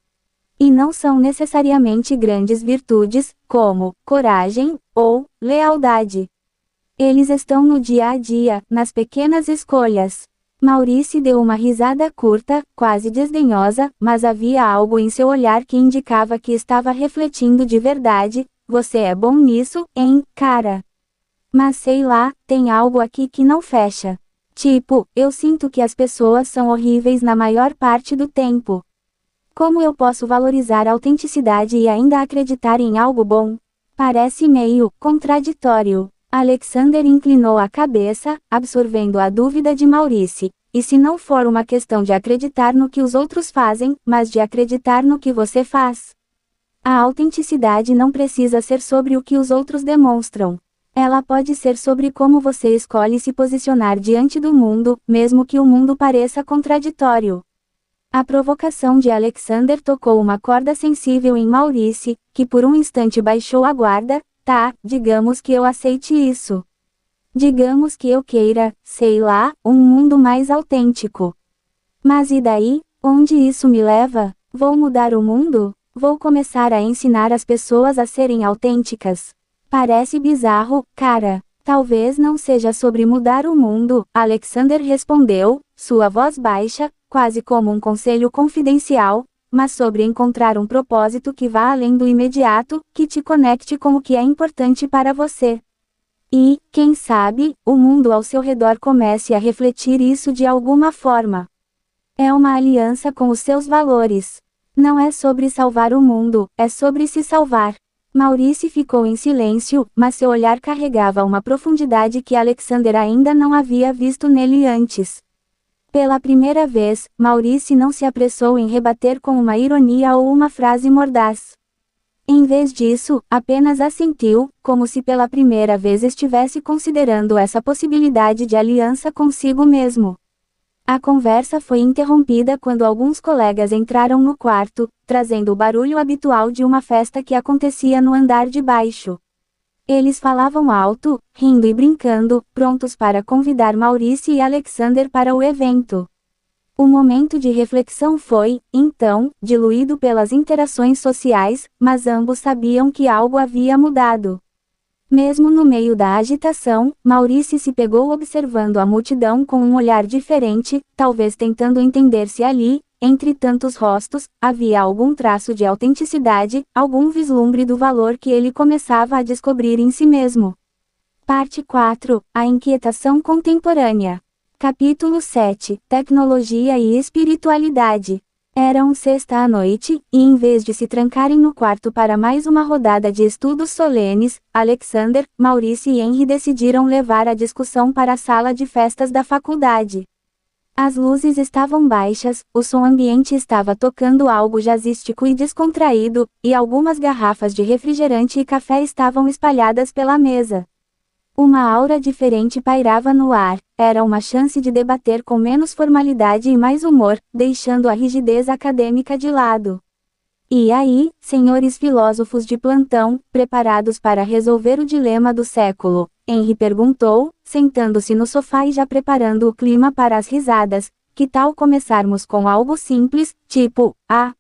E não são necessariamente grandes virtudes, como coragem ou lealdade. Eles estão no dia a dia, nas pequenas escolhas. Maurice deu uma risada curta, quase desdenhosa, mas havia algo em seu olhar que indicava que estava refletindo de verdade. Você é bom nisso, hein, cara? Mas sei lá, tem algo aqui que não fecha. Tipo, eu sinto que as pessoas são horríveis na maior parte do tempo. Como eu posso valorizar a autenticidade e ainda acreditar em algo bom? Parece meio contraditório. Alexander inclinou a cabeça, absorvendo a dúvida de Maurice. E se não for uma questão de acreditar no que os outros fazem, mas de acreditar no que você faz? A autenticidade não precisa ser sobre o que os outros demonstram. Ela pode ser sobre como você escolhe se posicionar diante do mundo, mesmo que o mundo pareça contraditório. A provocação de Alexander tocou uma corda sensível em Maurice, que por um instante baixou a guarda. Tá, digamos que eu aceite isso. Digamos que eu queira, sei lá, um mundo mais autêntico. Mas e daí? Onde isso me leva? Vou mudar o mundo? Vou começar a ensinar as pessoas a serem autênticas? Parece bizarro, cara. Talvez não seja sobre mudar o mundo, Alexander respondeu, sua voz baixa, quase como um conselho confidencial, mas sobre encontrar um propósito que vá além do imediato, que te conecte com o que é importante para você. E, quem sabe, o mundo ao seu redor comece a refletir isso de alguma forma. É uma aliança com os seus valores. Não é sobre salvar o mundo, é sobre se salvar. Maurice ficou em silêncio, mas seu olhar carregava uma profundidade que Alexander ainda não havia visto nele antes. Pela primeira vez, Maurice não se apressou em rebater com uma ironia ou uma frase mordaz. Em vez disso, apenas assentiu, como se pela primeira vez estivesse considerando essa possibilidade de aliança consigo mesmo. A conversa foi interrompida quando alguns colegas entraram no quarto, trazendo o barulho habitual de uma festa que acontecia no andar de baixo. Eles falavam alto, rindo e brincando, prontos para convidar Maurice e Alexander para o evento. O momento de reflexão foi, então, diluído pelas interações sociais, mas ambos sabiam que algo havia mudado. Mesmo no meio da agitação, Maurice se pegou observando a multidão com um olhar diferente, talvez tentando entender se ali, entre tantos rostos, havia algum traço de autenticidade, algum vislumbre do valor que ele começava a descobrir em si mesmo. Parte 4. A inquietação contemporânea. Capítulo 7. Tecnologia e espiritualidade. Eram sexta à noite, e em vez de se trancarem no quarto para mais uma rodada de estudos solenes, Alexander, Maurice e Henry decidiram levar a discussão para a sala de festas da faculdade. As luzes estavam baixas, o som ambiente estava tocando algo jazzístico e descontraído, e algumas garrafas de refrigerante e café estavam espalhadas pela mesa. Uma aura diferente pairava no ar, era uma chance de debater com menos formalidade e mais humor, deixando a rigidez acadêmica de lado. E aí, senhores filósofos de plantão, preparados para resolver o dilema do século? Henry perguntou, sentando-se no sofá e já preparando o clima para as risadas. Que tal começarmos com algo simples, tipo, a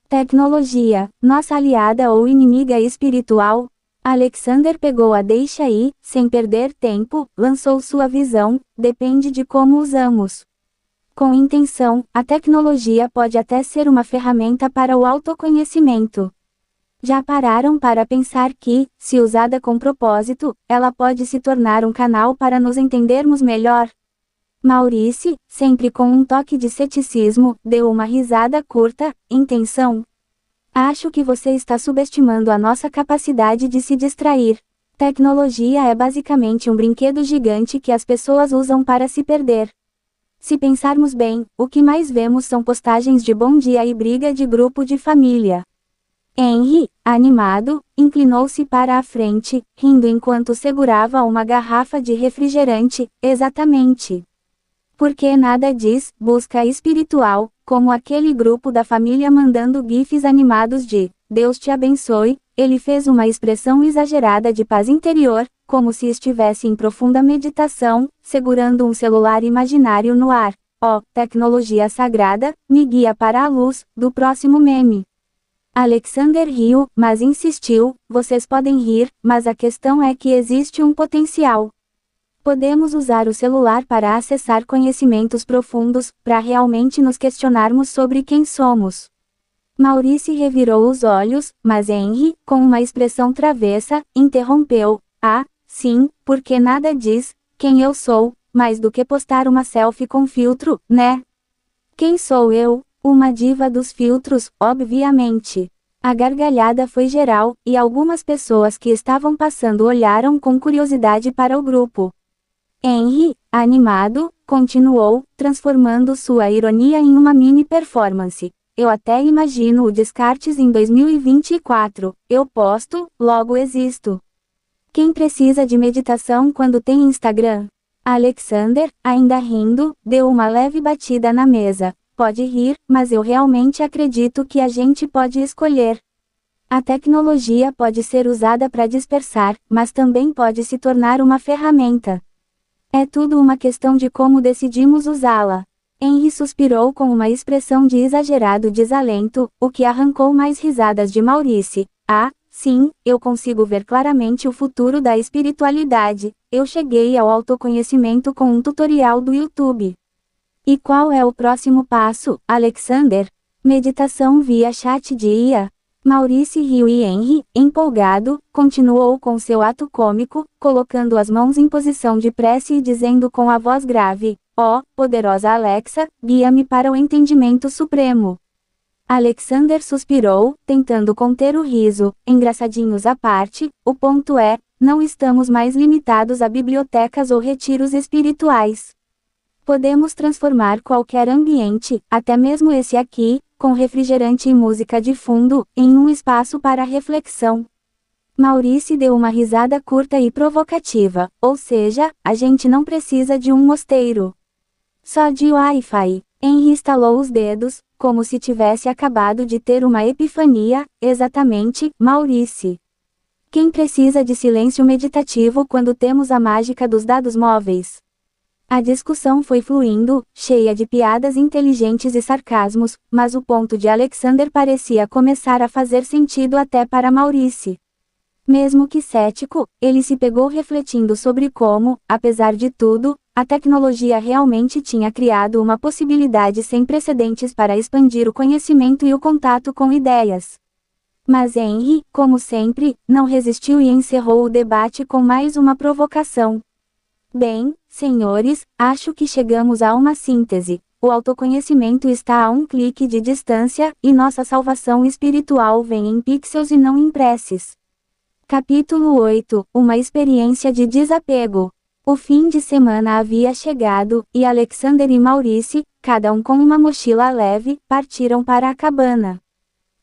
tecnologia, nossa aliada ou inimiga espiritual? Alexander pegou a deixa e, sem perder tempo, lançou sua visão, depende de como usamos. Com intenção, a tecnologia pode até ser uma ferramenta para o autoconhecimento. Já pararam para pensar que, se usada com propósito, ela pode se tornar um canal para nos entendermos melhor? Maurice, sempre com um toque de ceticismo, deu uma risada curta. Intenção? Acho que você está subestimando a nossa capacidade de se distrair. Tecnologia é basicamente um brinquedo gigante que as pessoas usam para se perder. Se pensarmos bem, o que mais vemos são postagens de bom dia e briga de grupo de família. Henry, animado, inclinou-se para a frente, rindo enquanto segurava uma garrafa de refrigerante. Exatamente. Porque nada diz busca espiritual, como aquele grupo da família mandando gifs animados de Deus te abençoe. Ele fez uma expressão exagerada de paz interior, como se estivesse em profunda meditação, segurando um celular imaginário no ar. Oh, tecnologia sagrada, me guia para a luz do próximo meme. Alexander riu, mas insistiu: vocês podem rir, mas a questão é que existe um potencial. Podemos usar o celular para acessar conhecimentos profundos, para realmente nos questionarmos sobre quem somos. Maurice revirou os olhos, mas Henry, com uma expressão travessa, interrompeu: ah, sim, porque nada diz quem eu sou, mais do que postar uma selfie com filtro, né? Quem sou eu? Uma diva dos filtros, obviamente. A gargalhada foi geral, e algumas pessoas que estavam passando olharam com curiosidade para o grupo. Henry, animado, continuou, transformando sua ironia em uma mini performance. Eu até imagino o Descartes em 2024. Eu posto, logo existo. Quem precisa de meditação quando tem Instagram? Alexander, ainda rindo, deu uma leve batida na mesa. Pode rir, mas eu realmente acredito que a gente pode escolher. A tecnologia pode ser usada para dispersar, mas também pode se tornar uma ferramenta. É tudo uma questão de como decidimos usá-la. Henry suspirou com uma expressão de exagerado desalento, o que arrancou mais risadas de Maurice. Ah, sim, eu consigo ver claramente o futuro da espiritualidade. Eu cheguei ao autoconhecimento com um tutorial do YouTube. E qual é o próximo passo, Alexander? Meditação via chat de IA. Maurice riu e Henry, empolgado, continuou com seu ato cômico, colocando as mãos em posição de prece e dizendo com a voz grave: ó, poderosa Alexa, guia-me para o entendimento supremo. Alexander suspirou, tentando conter o riso. Engraçadinhos à parte, o ponto é, não estamos mais limitados a bibliotecas ou retiros espirituais. Podemos transformar qualquer ambiente, até mesmo esse aqui, com refrigerante e música de fundo, em um espaço para reflexão. Maurice deu uma risada curta e provocativa, ou seja, a gente não precisa de um mosteiro. Só de Wi-Fi. Henry estalou os dedos, como se tivesse acabado de ter uma epifania. Exatamente, Maurice. Quem precisa de silêncio meditativo quando temos a mágica dos dados móveis? A discussão foi fluindo, cheia de piadas inteligentes e sarcasmos, mas o ponto de Alexander parecia começar a fazer sentido até para Maurice. Mesmo que cético, ele se pegou refletindo sobre como, apesar de tudo, a tecnologia realmente tinha criado uma possibilidade sem precedentes para expandir o conhecimento e o contato com ideias. Mas Henry, como sempre, não resistiu e encerrou o debate com mais uma provocação. Bem, senhores, acho que chegamos a uma síntese. O autoconhecimento está a um clique de distância, e nossa salvação espiritual vem em pixels e não em preces. Capítulo 8 – Uma experiência de desapego. O fim de semana havia chegado, e Alexander e Maurice, cada um com uma mochila leve, partiram para a cabana.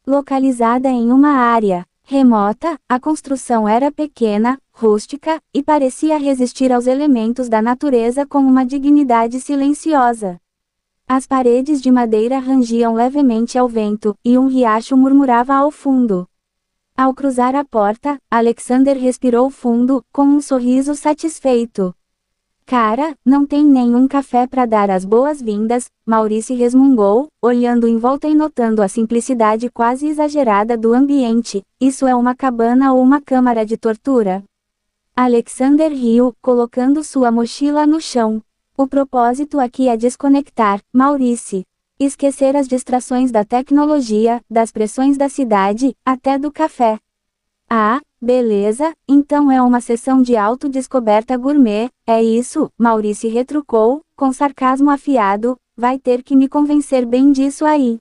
Localizada em uma área remota, a construção era pequena, rústica, e parecia resistir aos elementos da natureza com uma dignidade silenciosa. As paredes de madeira rangiam levemente ao vento, e um riacho murmurava ao fundo. Ao cruzar a porta, Alexander respirou fundo, com um sorriso satisfeito. Cara, não tem nenhum café para dar as boas-vindas, Maurice resmungou, olhando em volta e notando a simplicidade quase exagerada do ambiente. Isso é uma cabana ou uma câmara de tortura? Alexander riu, colocando sua mochila no chão. O propósito aqui é desconectar, Maurice. Esquecer as distrações da tecnologia, das pressões da cidade, até do café. Ah, beleza, então é uma sessão de autodescoberta gourmet, é isso? Maurício retrucou, com sarcasmo afiado, vai ter que me convencer bem disso aí.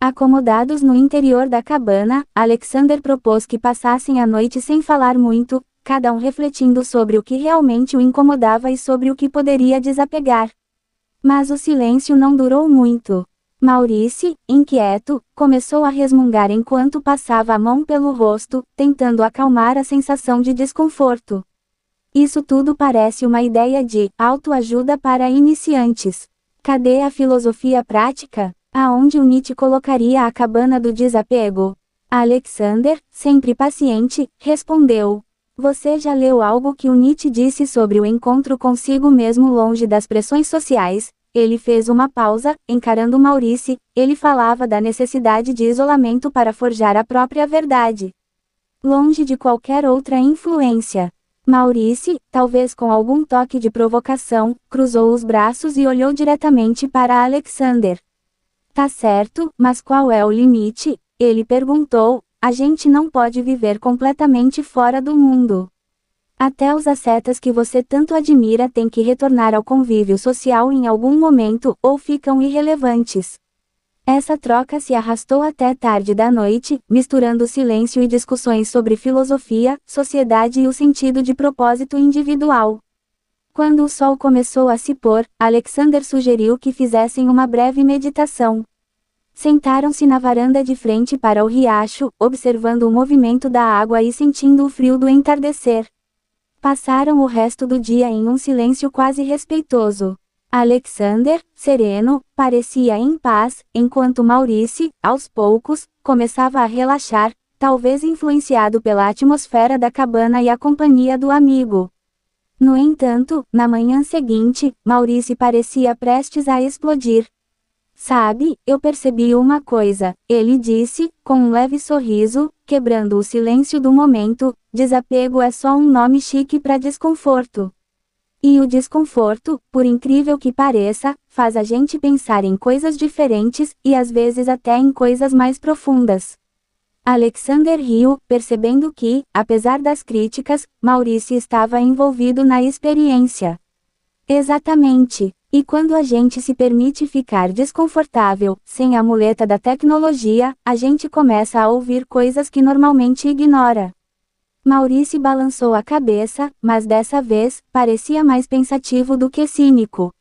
Acomodados no interior da cabana, Alexander propôs que passassem a noite sem falar muito, cada um refletindo sobre o que realmente o incomodava e sobre o que poderia desapegar. Mas o silêncio não durou muito. Maurício, inquieto, começou a resmungar enquanto passava a mão pelo rosto, tentando acalmar a sensação de desconforto. Isso tudo parece uma ideia de autoajuda para iniciantes. Cadê a filosofia prática? Aonde o Nietzsche colocaria a cabana do desapego? Alexander, sempre paciente, respondeu. Você já leu algo que o Nietzsche disse sobre o encontro consigo mesmo longe das pressões sociais? Ele fez uma pausa, encarando Maurício, ele falava da necessidade de isolamento para forjar a própria verdade. Longe de qualquer outra influência. Maurício, talvez com algum toque de provocação, cruzou os braços e olhou diretamente para Alexander. Tá certo, mas qual é o limite? Ele perguntou. A gente não pode viver completamente fora do mundo. Até os ascetas que você tanto admira têm que retornar ao convívio social em algum momento, ou ficam irrelevantes. Essa troca se arrastou até tarde da noite, misturando silêncio e discussões sobre filosofia, sociedade e o sentido de propósito individual. Quando o sol começou a se pôr, Alexander sugeriu que fizessem uma breve meditação. Sentaram-se na varanda de frente para o riacho, observando o movimento da água e sentindo o frio do entardecer. Passaram o resto do dia em um silêncio quase respeitoso. Alexander, sereno, parecia em paz, enquanto Maurício, aos poucos, começava a relaxar, talvez influenciado pela atmosfera da cabana e a companhia do amigo. No entanto, na manhã seguinte, Maurício parecia prestes a explodir. Sabe, eu percebi uma coisa, ele disse, com um leve sorriso, quebrando o silêncio do momento, desapego é só um nome chique para desconforto. E o desconforto, por incrível que pareça, faz a gente pensar em coisas diferentes, e às vezes até em coisas mais profundas. Alexander riu, percebendo que, apesar das críticas, Maurício estava envolvido na experiência. Exatamente. E quando a gente se permite ficar desconfortável, sem a muleta da tecnologia, a gente começa a ouvir coisas que normalmente ignora. Maurício balançou a cabeça, mas dessa vez, parecia mais pensativo do que cínico.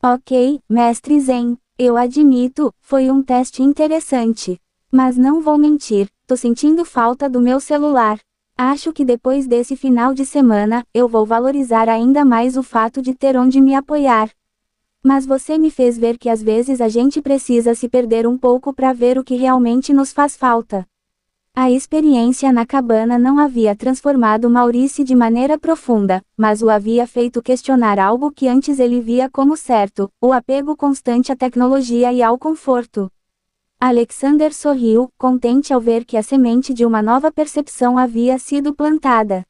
Ok, mestre Zen, eu admito, foi um teste interessante. Mas não vou mentir, tô sentindo falta do meu celular. Acho que depois desse final de semana, eu vou valorizar ainda mais o fato de ter onde me apoiar. Mas você me fez ver que às vezes a gente precisa se perder um pouco para ver o que realmente nos faz falta. A experiência na cabana não havia transformado Maurício de maneira profunda, mas o havia feito questionar algo que antes ele via como certo, o apego constante à tecnologia e ao conforto. Alexander sorriu, contente ao ver que a semente de uma nova percepção havia sido plantada.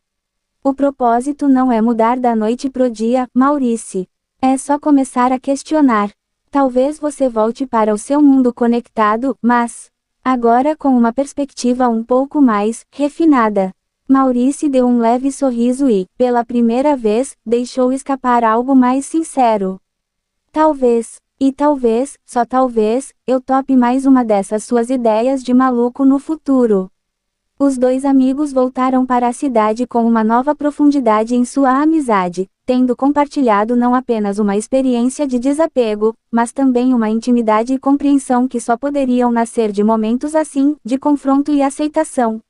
O propósito não é mudar da noite pro dia, Maurício. É só começar a questionar. Talvez você volte para o seu mundo conectado, mas agora com uma perspectiva um pouco mais refinada. Maurício deu um leve sorriso e, pela primeira vez, deixou escapar algo mais sincero. Talvez, e talvez, só talvez, eu tope mais uma dessas suas ideias de maluco no futuro. Os dois amigos voltaram para a cidade com uma nova profundidade em sua amizade, tendo compartilhado não apenas uma experiência de desapego, mas também uma intimidade e compreensão que só poderiam nascer de momentos assim, de confronto e aceitação.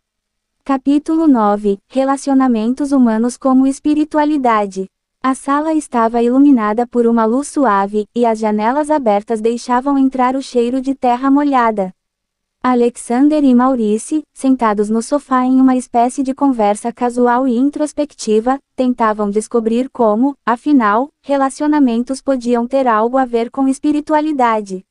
Capítulo 9 – Relacionamentos humanos como espiritualidade. A sala estava iluminada por uma luz suave, e as janelas abertas deixavam entrar o cheiro de terra molhada. Alexander e Maurício, sentados no sofá em uma espécie de conversa casual e introspectiva, tentavam descobrir como, afinal, relacionamentos podiam ter algo a ver com espiritualidade.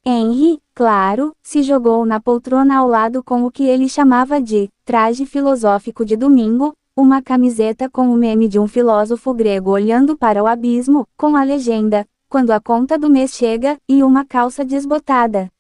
Henry, claro, se jogou na poltrona ao lado com o que ele chamava de traje filosófico de domingo, uma camiseta com o meme de um filósofo grego olhando para o abismo, com a legenda: quando a conta do mês chega, e uma calça desbotada.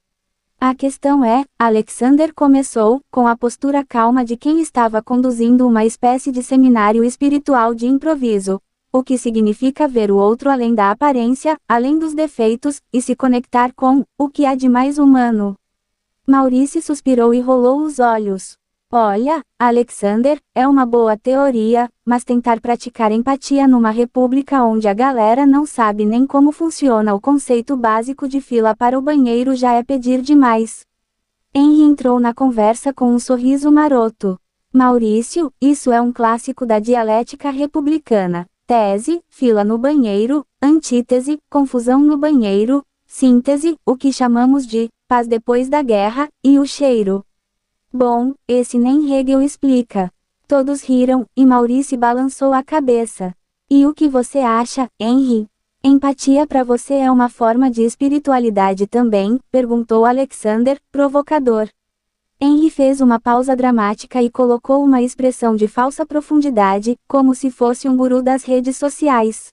A questão é, Alexander começou, com a postura calma de quem estava conduzindo uma espécie de seminário espiritual de improviso, o que significa ver o outro além da aparência, além dos defeitos, e se conectar com o que há de mais humano. Maurice suspirou e rolou os olhos. Olha, Alexander, é uma boa teoria, mas tentar praticar empatia numa república onde a galera não sabe nem como funciona o conceito básico de fila para o banheiro já é pedir demais. Henry entrou na conversa com um sorriso maroto. Maurício, isso é um clássico da dialética republicana. Tese, fila no banheiro, antítese, confusão no banheiro, síntese, o que chamamos de paz depois da guerra, e o cheiro. Bom, esse nem Hegel explica. Todos riram, e Maurice balançou a cabeça. E o que você acha, Henry? Empatia para você é uma forma de espiritualidade também? Perguntou Alexander, provocador. Henry fez uma pausa dramática e colocou uma expressão de falsa profundidade, como se fosse um guru das redes sociais.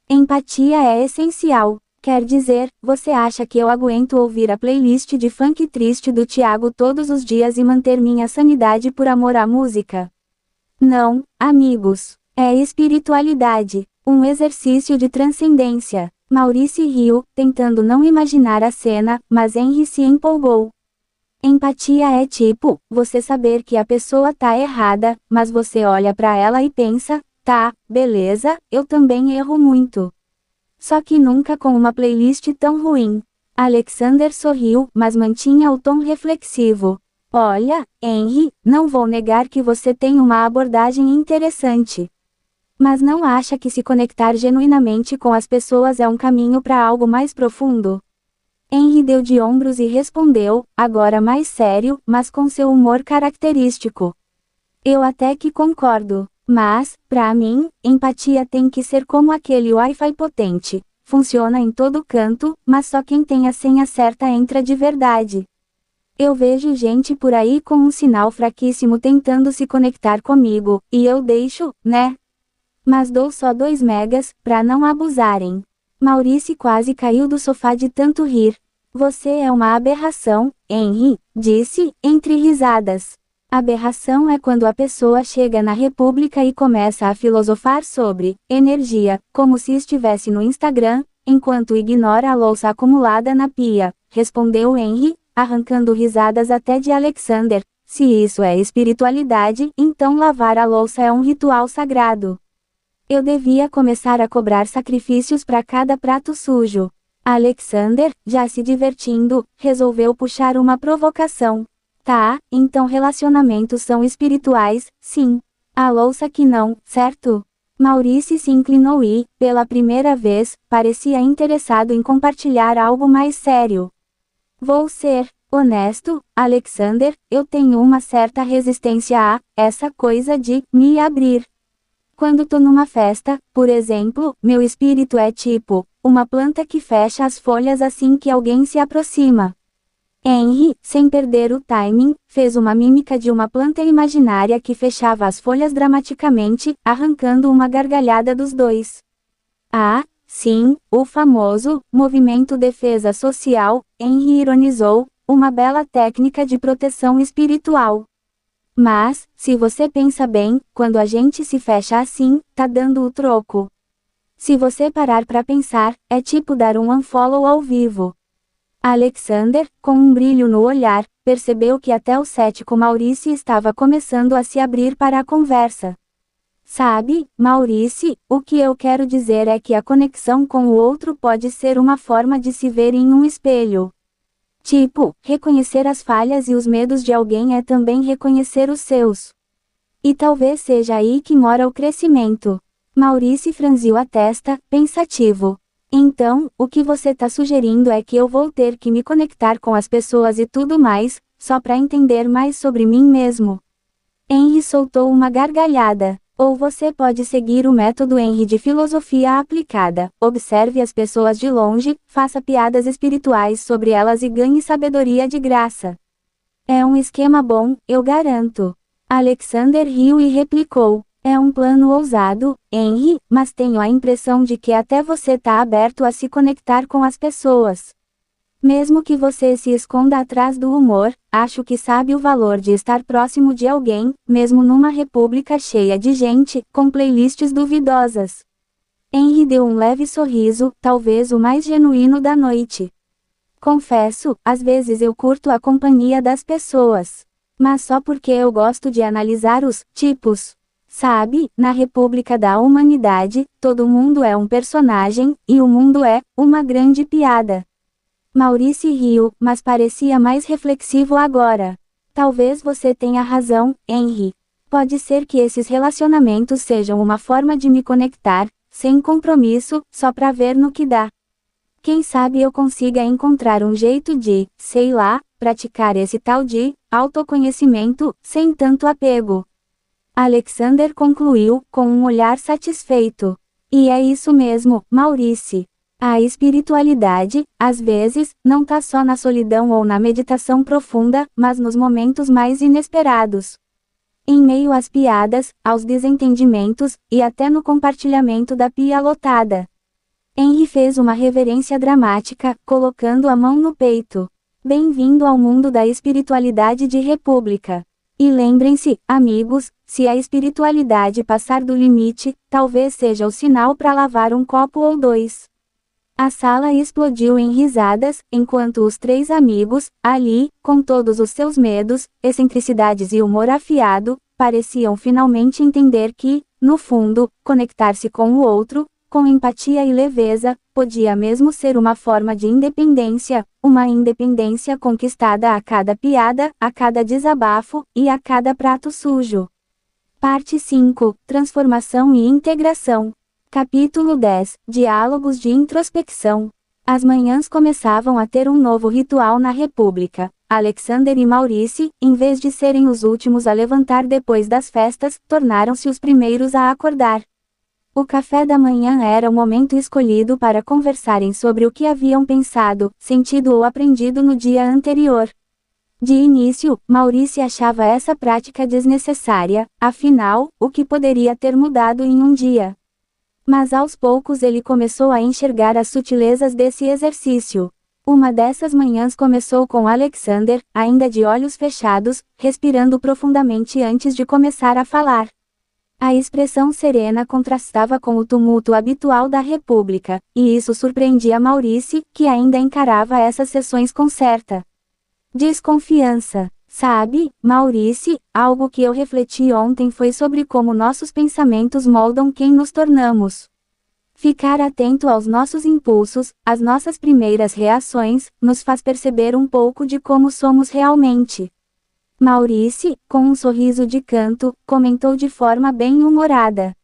Empatia é essencial. Quer dizer, você acha que eu aguento ouvir a playlist de funk triste do Thiago todos os dias e manter minha sanidade por amor à música? Não, amigos. É espiritualidade. Um exercício de transcendência. Maurice riu, tentando não imaginar a cena, mas Henry se empolgou. Empatia é tipo, você saber que a pessoa tá errada, mas você olha pra ela e pensa, tá, beleza, eu também erro muito. Só que nunca com uma playlist tão ruim. Alexander sorriu, mas mantinha o tom reflexivo. Olha, Henry, não vou negar que você tem uma abordagem interessante. Mas não acha que se conectar genuinamente com as pessoas é um caminho para algo mais profundo? Henry deu de ombros e respondeu, agora mais sério, mas com seu humor característico. Eu até que concordo. Mas, pra mim, empatia tem que ser como aquele Wi-Fi potente. Funciona em todo canto, mas só quem tem a senha certa entra de verdade. Eu vejo gente por aí com um sinal fraquíssimo tentando se conectar comigo, e eu deixo, né? Mas dou só 2 megas, pra não abusarem. Maurice quase caiu do sofá de tanto rir. Você é uma aberração, Henry, disse, entre risadas. Aberração é quando a pessoa chega na República e começa a filosofar sobre energia, como se estivesse no Instagram, enquanto ignora a louça acumulada na pia, respondeu Henry, arrancando risadas até de Alexander. Se isso é espiritualidade, então lavar a louça é um ritual sagrado. Eu devia começar a cobrar sacrifícios para cada prato sujo. Alexander, já se divertindo, resolveu puxar uma provocação. Tá, então relacionamentos são espirituais, sim. A louça que não, certo? Maurice se inclinou e, pela primeira vez, parecia interessado em compartilhar algo mais sério. Vou ser honesto, Alexander, eu tenho uma certa resistência a essa coisa de me abrir. Quando tô numa festa, por exemplo, meu espírito é tipo uma planta que fecha as folhas assim que alguém se aproxima. Henry, sem perder o timing, fez uma mímica de uma planta imaginária que fechava as folhas dramaticamente, arrancando uma gargalhada dos dois. Ah, sim, o famoso movimento defesa social, Henry ironizou, uma bela técnica de proteção espiritual. Mas, se você pensa bem, quando a gente se fecha assim, tá dando o troco. Se você parar pra pensar, é tipo dar um unfollow ao vivo. Alexander, com um brilho no olhar, percebeu que até o cético Maurice estava começando a se abrir para a conversa. Sabe, Maurice, o que eu quero dizer é que a conexão com o outro pode ser uma forma de se ver em um espelho. Tipo, reconhecer as falhas e os medos de alguém é também reconhecer os seus. E talvez seja aí que mora o crescimento. Maurice franziu a testa, pensativo. Então, o que você tá sugerindo é que eu vou ter que me conectar com as pessoas e tudo mais, só para entender mais sobre mim mesmo. Henry soltou uma gargalhada. Ou você pode seguir o método Henry de filosofia aplicada. Observe as pessoas de longe, faça piadas espirituais sobre elas e ganhe sabedoria de graça. É um esquema bom, eu garanto. Alexander riu e replicou. É um plano ousado, Henry, mas tenho a impressão de que até você tá aberto a se conectar com as pessoas. Mesmo que você se esconda atrás do humor, acho que sabe o valor de estar próximo de alguém, mesmo numa república cheia de gente, com playlists duvidosas. Henry deu um leve sorriso, talvez o mais genuíno da noite. Confesso, às vezes eu curto a companhia das pessoas. Mas só porque eu gosto de analisar os tipos. Sabe, na República da Humanidade, todo mundo é um personagem, e o mundo é uma grande piada. Maurice riu, mas parecia mais reflexivo agora. Talvez você tenha razão, Henry. Pode ser que esses relacionamentos sejam uma forma de me conectar, sem compromisso, só pra ver no que dá. Quem sabe eu consiga encontrar um jeito de, sei lá, praticar esse tal de autoconhecimento, sem tanto apego. Alexander concluiu, com um olhar satisfeito. E é isso mesmo, Maurice. A espiritualidade, às vezes, não tá só na solidão ou na meditação profunda, mas nos momentos mais inesperados. Em meio às piadas, aos desentendimentos, e até no compartilhamento da pia lotada. Henry fez uma reverência dramática, colocando a mão no peito. Bem-vindo ao mundo da espiritualidade de República. E lembrem-se, amigos, se a espiritualidade passar do limite, talvez seja o sinal para lavar um copo ou dois. A sala explodiu em risadas, enquanto os três amigos, ali, com todos os seus medos, excentricidades e humor afiado, pareciam finalmente entender que, no fundo, conectar-se com o outro, com empatia e leveza, podia mesmo ser uma forma de independência, uma independência conquistada a cada piada, a cada desabafo, e a cada prato sujo. Parte 5, Transformação e Integração. Capítulo 10, Diálogos de introspecção. As manhãs começavam a ter um novo ritual na República. Alexander e Maurice, em vez de serem os últimos a levantar depois das festas, tornaram-se os primeiros a acordar. O café da manhã era o momento escolhido para conversarem sobre o que haviam pensado, sentido ou aprendido no dia anterior. De início, Maurice achava essa prática desnecessária, afinal, o que poderia ter mudado em um dia? Mas aos poucos ele começou a enxergar as sutilezas desse exercício. Uma dessas manhãs começou com Alexander, ainda de olhos fechados, respirando profundamente antes de começar a falar. A expressão serena contrastava com o tumulto habitual da República, e isso surpreendia Maurice, que ainda encarava essas sessões com certa desconfiança. Sabe, Maurice, algo que eu refleti ontem foi sobre como nossos pensamentos moldam quem nos tornamos. Ficar atento aos nossos impulsos, às nossas primeiras reações, nos faz perceber um pouco de como somos realmente. Maurice, com um sorriso de canto, comentou de forma bem-humorada.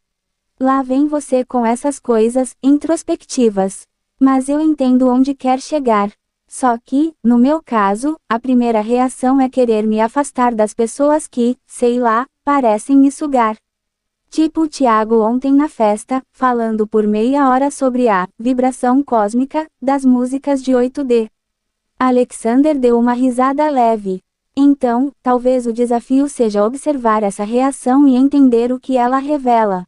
Lá vem você com essas coisas introspectivas. Mas eu entendo onde quer chegar. Só que, no meu caso, a primeira reação é querer me afastar das pessoas que, sei lá, parecem me sugar. Tipo o Tiago ontem na festa, falando por meia hora sobre a vibração cósmica das músicas de 8D. Alexander deu uma risada leve. Então, talvez o desafio seja observar essa reação e entender o que ela revela.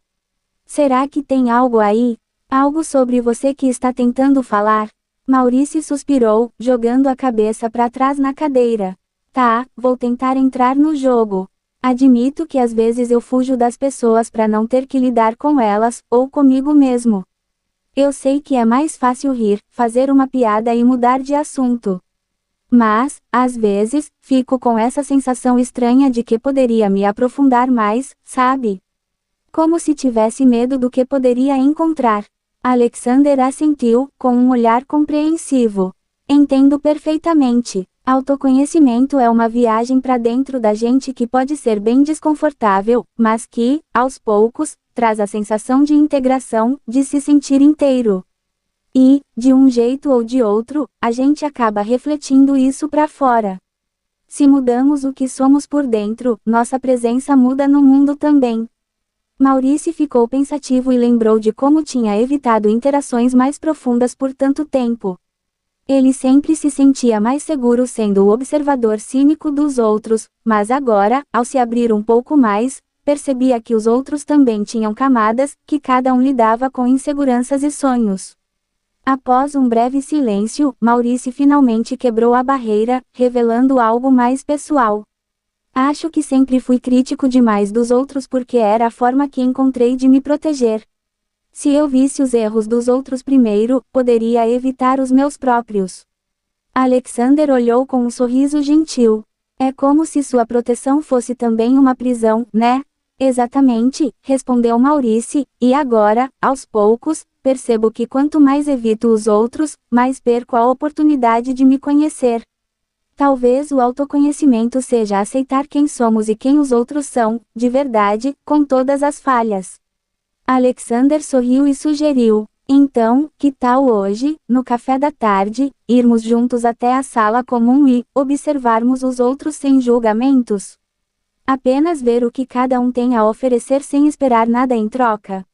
Será que tem algo aí? Algo sobre você que está tentando falar? Maurice suspirou, jogando a cabeça para trás na cadeira. Tá, vou tentar entrar no jogo. Admito que às vezes eu fujo das pessoas para não ter que lidar com elas, ou comigo mesmo. Eu sei que é mais fácil rir, fazer uma piada e mudar de assunto. Mas, às vezes, fico com essa sensação estranha de que poderia me aprofundar mais, sabe? Como se tivesse medo do que poderia encontrar. Alexander assentiu, com um olhar compreensivo. Entendo perfeitamente. Autoconhecimento é uma viagem para dentro da gente que pode ser bem desconfortável, mas que, aos poucos, traz a sensação de integração, de se sentir inteiro. E, de um jeito ou de outro, a gente acaba refletindo isso para fora. Se mudamos o que somos por dentro, nossa presença muda no mundo também. Maurice ficou pensativo e lembrou de como tinha evitado interações mais profundas por tanto tempo. Ele sempre se sentia mais seguro sendo o observador cínico dos outros, mas agora, ao se abrir um pouco mais, percebia que os outros também tinham camadas, que cada um lidava com inseguranças e sonhos. Após um breve silêncio, Maurício finalmente quebrou a barreira, revelando algo mais pessoal. Acho que sempre fui crítico demais dos outros porque era a forma que encontrei de me proteger. Se eu visse os erros dos outros primeiro, poderia evitar os meus próprios. Alexander olhou com um sorriso gentil. É como se sua proteção fosse também uma prisão, né? Exatamente, respondeu Maurício, e agora, aos poucos, percebo que quanto mais evito os outros, mais perco a oportunidade de me conhecer. Talvez o autoconhecimento seja aceitar quem somos e quem os outros são, de verdade, com todas as falhas. Alexander sorriu e sugeriu: então, que tal hoje, no café da tarde, irmos juntos até a sala comum e observarmos os outros sem julgamentos? Apenas ver o que cada um tem a oferecer sem esperar nada em troca.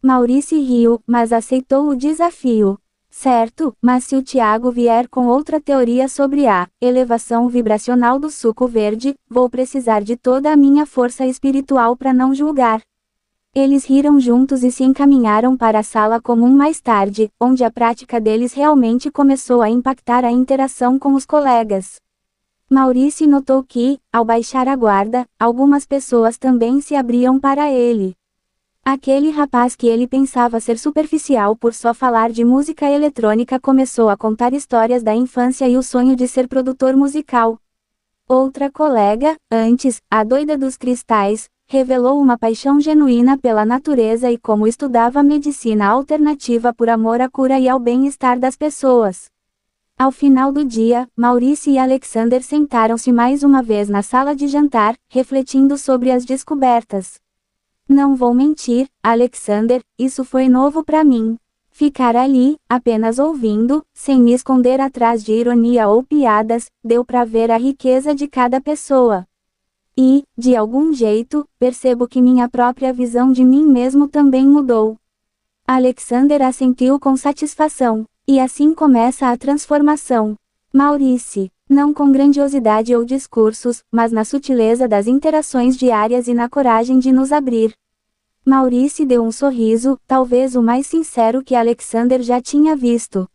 Maurício riu, mas aceitou o desafio. Certo, mas se o Tiago vier com outra teoria sobre a elevação vibracional do suco verde, vou precisar de toda a minha força espiritual para não julgar. Eles riram juntos e se encaminharam para a sala comum mais tarde, onde a prática deles realmente começou a impactar a interação com os colegas. Maurício notou que, ao baixar a guarda, algumas pessoas também se abriam para ele. Aquele rapaz que ele pensava ser superficial por só falar de música eletrônica começou a contar histórias da infância e o sonho de ser produtor musical. Outra colega, antes, a doida dos cristais, revelou uma paixão genuína pela natureza e como estudava medicina alternativa por amor à cura e ao bem-estar das pessoas. Ao final do dia, Maurício e Alexander sentaram-se mais uma vez na sala de jantar, refletindo sobre as descobertas. Não vou mentir, Alexander, isso foi novo para mim. Ficar ali, apenas ouvindo, sem me esconder atrás de ironia ou piadas, deu para ver a riqueza de cada pessoa. E, de algum jeito, percebo que minha própria visão de mim mesmo também mudou. Alexander assentiu com satisfação. E assim começa a transformação. Maurício, não com grandiosidade ou discursos, mas na sutileza das interações diárias e na coragem de nos abrir. Maurício deu um sorriso, talvez o mais sincero que Alexander já tinha visto.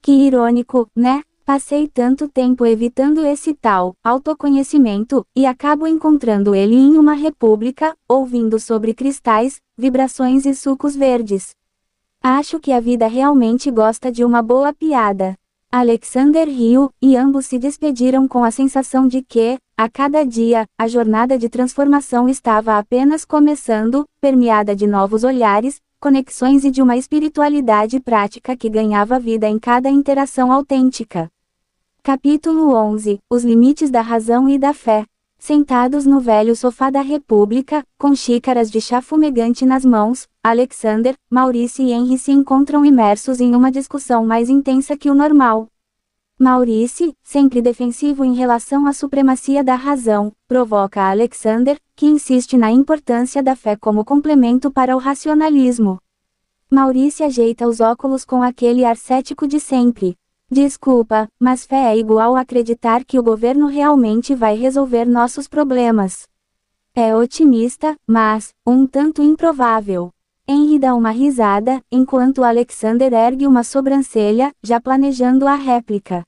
Que irônico, né? Passei tanto tempo evitando esse tal autoconhecimento, e acabo encontrando ele em uma república, ouvindo sobre cristais, vibrações e sucos verdes. Acho que a vida realmente gosta de uma boa piada. Alexander riu, e ambos se despediram com a sensação de que, a cada dia, a jornada de transformação estava apenas começando, permeada de novos olhares, conexões e de uma espiritualidade prática que ganhava vida em cada interação autêntica. Capítulo 11 – Os limites da razão e da fé. Sentados no velho sofá da República, com xícaras de chá fumegante nas mãos, Alexander, Maurício e Henry se encontram imersos em uma discussão mais intensa que o normal. Maurício, sempre defensivo em relação à supremacia da razão, provoca Alexander, que insiste na importância da fé como complemento para o racionalismo. Maurício ajeita os óculos com aquele ar cético de sempre. Desculpa, mas fé é igual a acreditar que o governo realmente vai resolver nossos problemas. É otimista, mas, um tanto improvável. Henry dá uma risada, enquanto Alexander ergue uma sobrancelha, já planejando a réplica.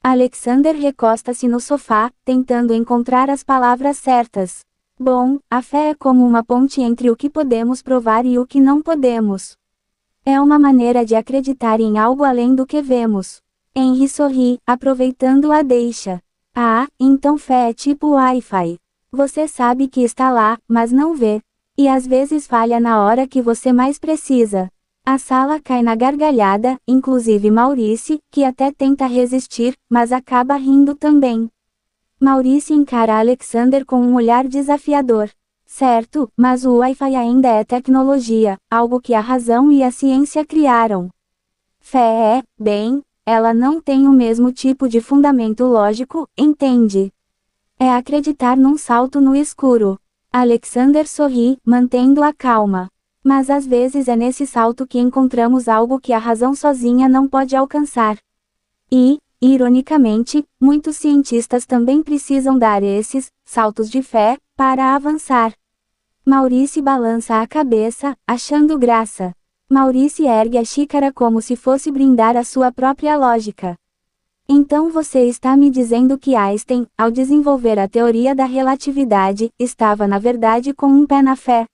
Alexander recosta-se no sofá, tentando encontrar as palavras certas. Bom, a fé é como uma ponte entre o que podemos provar e o que não podemos. É uma maneira de acreditar em algo além do que vemos. Henry sorri, aproveitando a deixa. Ah, então fé é tipo Wi-Fi. Você sabe que está lá, mas não vê. E às vezes falha na hora que você mais precisa. A sala cai na gargalhada, inclusive Maurício, que até tenta resistir, mas acaba rindo também. Maurício encara Alexander com um olhar desafiador. Certo, mas o Wi-Fi ainda é tecnologia, algo que a razão e a ciência criaram. Fé é, bem, ela não tem o mesmo tipo de fundamento lógico, entende? É acreditar num salto no escuro. Alexander sorri, mantendo a calma. Mas às vezes é nesse salto que encontramos algo que a razão sozinha não pode alcançar. E, ironicamente, muitos cientistas também precisam dar esses saltos de fé para avançar. Maurice balança a cabeça, achando graça. Maurice ergue a xícara como se fosse brindar a sua própria lógica. Então você está me dizendo que Einstein, ao desenvolver a teoria da relatividade, estava na verdade com um pé na fé.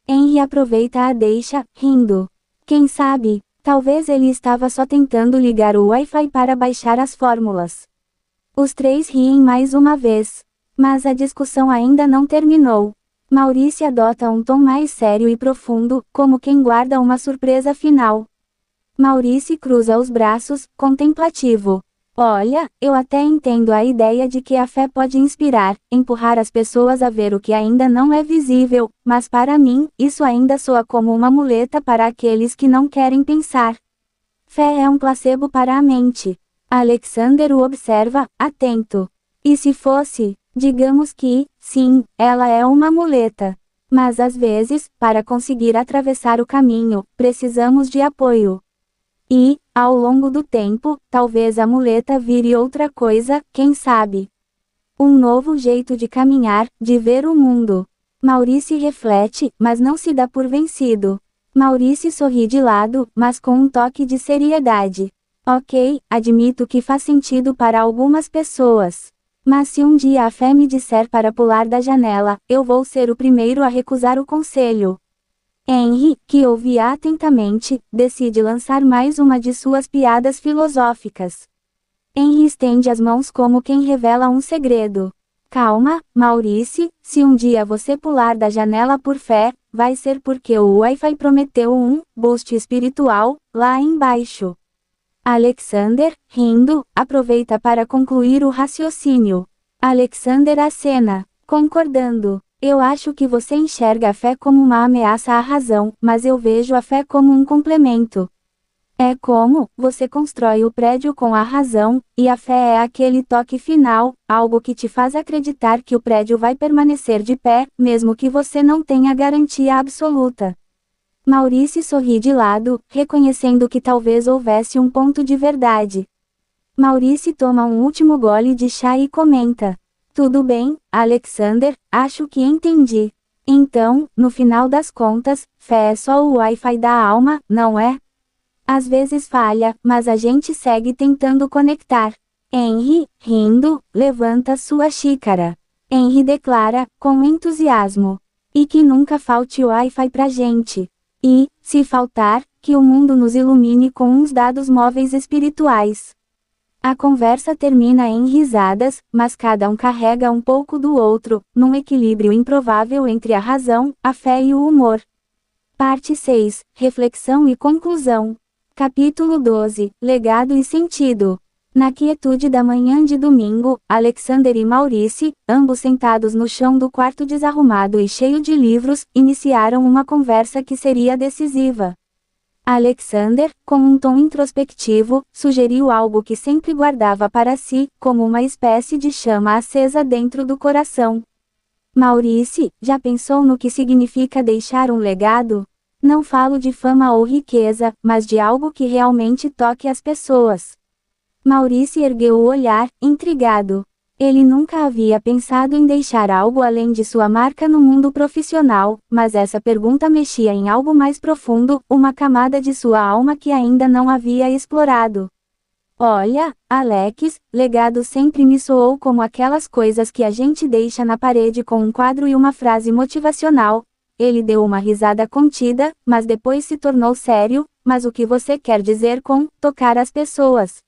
Henry aproveita a deixa, rindo. Quem sabe, talvez ele estava só tentando ligar o Wi-Fi para baixar as fórmulas. Os três riem mais uma vez. Mas a discussão ainda não terminou. Maurice adota um tom mais sério e profundo, como quem guarda uma surpresa final. Maurice cruza os braços, contemplativo. Olha, eu até entendo a ideia de que a fé pode inspirar, empurrar as pessoas a ver o que ainda não é visível, mas para mim, isso ainda soa como uma muleta para aqueles que não querem pensar. Fé é um placebo para a mente. Alexander o observa, atento. E se fosse, digamos que, sim, ela é uma muleta. Mas às vezes, para conseguir atravessar o caminho, precisamos de apoio. E, ao longo do tempo, talvez a muleta vire outra coisa, quem sabe? Um novo jeito de caminhar, de ver o mundo. Maurice reflete, mas não se dá por vencido. Maurice sorri de lado, mas com um toque de seriedade. Ok, admito que faz sentido para algumas pessoas. Mas se um dia a fé me disser para pular da janela, eu vou ser o primeiro a recusar o conselho. Henry, que ouvia atentamente, decide lançar mais uma de suas piadas filosóficas. Henry estende as mãos como quem revela um segredo. Calma, Maurice, se um dia você pular da janela por fé, vai ser porque o Wi-Fi prometeu um boost espiritual, lá embaixo. Alexander, rindo, aproveita para concluir o raciocínio. Alexander acena, concordando. Eu acho que você enxerga a fé como uma ameaça à razão, mas eu vejo a fé como um complemento. É como, você constrói o prédio com a razão, e a fé é aquele toque final, algo que te faz acreditar que o prédio vai permanecer de pé, mesmo que você não tenha garantia absoluta. Maurice sorri de lado, reconhecendo que talvez houvesse um ponto de verdade. Maurice toma um último gole de chá e comenta. Tudo bem, Alexander, acho que entendi. Então, no final das contas, fé é só o Wi-Fi da alma, não é? Às vezes falha, mas a gente segue tentando conectar. Henry, rindo, levanta sua xícara. Henry declara, com entusiasmo. E que nunca falte o Wi-Fi pra gente. E, se faltar, que o mundo nos ilumine com uns dados móveis espirituais. A conversa termina em risadas, mas cada um carrega um pouco do outro, num equilíbrio improvável entre a razão, a fé e o humor. Parte 6. Reflexão e conclusão. Capítulo 12. Legado e sentido. Na quietude da manhã de domingo, Alexander e Maurice, ambos sentados no chão do quarto desarrumado e cheio de livros, iniciaram uma conversa que seria decisiva. Alexander, com um tom introspectivo, sugeriu algo que sempre guardava para si, como uma espécie de chama acesa dentro do coração. Maurice, já pensou no que significa deixar um legado? Não falo de fama ou riqueza, mas de algo que realmente toque as pessoas. Maurice ergueu o olhar, intrigado. Ele nunca havia pensado em deixar algo além de sua marca no mundo profissional, mas essa pergunta mexia em algo mais profundo, uma camada de sua alma que ainda não havia explorado. Olha, Alex, legado sempre me soou como aquelas coisas que a gente deixa na parede com um quadro e uma frase motivacional. Ele deu uma risada contida, mas depois se tornou sério. Mas o que você quer dizer com tocar as pessoas?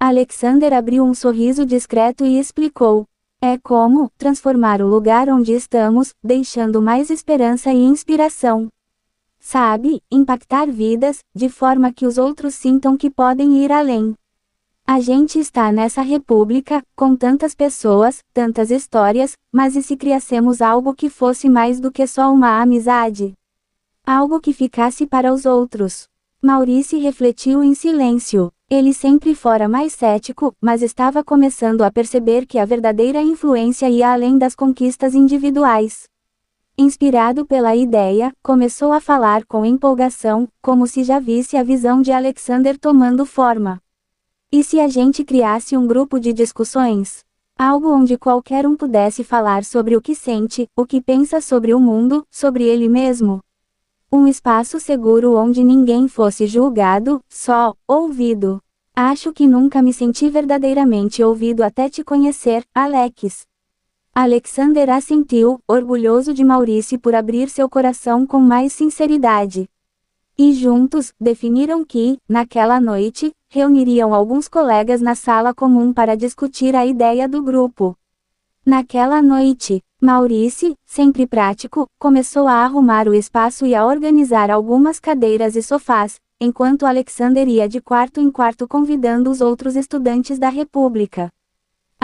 Alexander abriu um sorriso discreto e explicou. É como transformar o lugar onde estamos, deixando mais esperança e inspiração. Sabe, impactar vidas, de forma que os outros sintam que podem ir além. A gente está nessa república, com tantas pessoas, tantas histórias, mas e se criássemos algo que fosse mais do que só uma amizade? Algo que ficasse para os outros. Maurice refletiu em silêncio. Ele sempre fora mais cético, mas estava começando a perceber que a verdadeira influência ia além das conquistas individuais. Inspirado pela ideia, começou a falar com empolgação, como se já visse a visão de Alexander tomando forma. E se a gente criasse um grupo de discussões? Algo onde qualquer um pudesse falar sobre o que sente, o que pensa sobre o mundo, sobre ele mesmo. Um espaço seguro onde ninguém fosse julgado, só ouvido. Acho que nunca me senti verdadeiramente ouvido até te conhecer, Alex. Alexander assentiu, orgulhoso de Maurice por abrir seu coração com mais sinceridade. E juntos, definiram que, naquela noite, reuniriam alguns colegas na sala comum para discutir a ideia do grupo. Naquela noite, Maurice, sempre prático, começou a arrumar o espaço e a organizar algumas cadeiras e sofás, enquanto Alexander ia de quarto em quarto convidando os outros estudantes da República.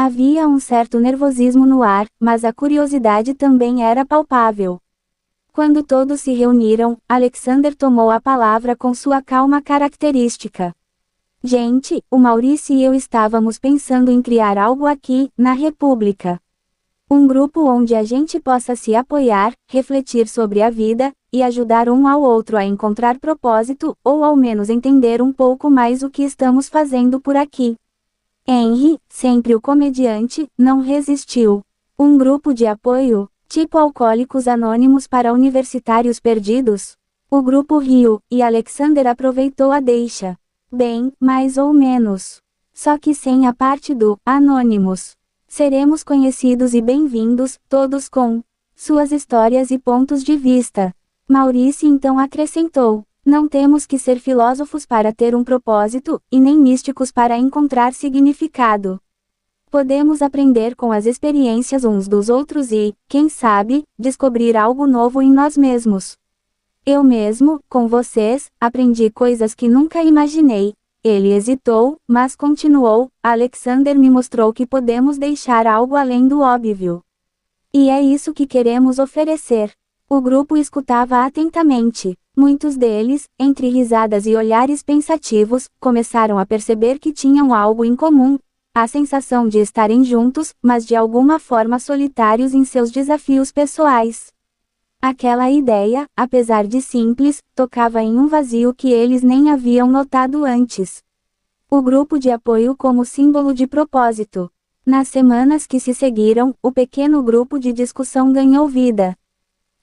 Havia um certo nervosismo no ar, mas a curiosidade também era palpável. Quando todos se reuniram, Alexander tomou a palavra com sua calma característica. Gente, o Maurice e eu estávamos pensando em criar algo aqui, na República. Um grupo onde a gente possa se apoiar, refletir sobre a vida, e ajudar um ao outro a encontrar propósito, ou ao menos entender um pouco mais o que estamos fazendo por aqui. Henry, sempre o comediante, não resistiu. Um grupo de apoio, tipo Alcoólicos Anônimos para Universitários Perdidos? O grupo riu, e Alexander aproveitou a deixa. Bem, mais ou menos. Só que sem a parte do Anônimos. Seremos conhecidos e bem-vindos, todos com suas histórias e pontos de vista. Maurice então acrescentou: não temos que ser filósofos para ter um propósito, e nem místicos para encontrar significado. Podemos aprender com as experiências uns dos outros e, quem sabe, descobrir algo novo em nós mesmos. Eu mesmo, com vocês, aprendi coisas que nunca imaginei. Ele hesitou, mas continuou. Alexander me mostrou que podemos deixar algo além do óbvio. E é isso que queremos oferecer. O grupo escutava atentamente. Muitos deles, entre risadas e olhares pensativos, começaram a perceber que tinham algo em comum. A sensação de estarem juntos, mas de alguma forma solitários em seus desafios pessoais. Aquela ideia, apesar de simples, tocava em um vazio que eles nem haviam notado antes. O grupo de apoio como símbolo de propósito. Nas semanas que se seguiram, o pequeno grupo de discussão ganhou vida.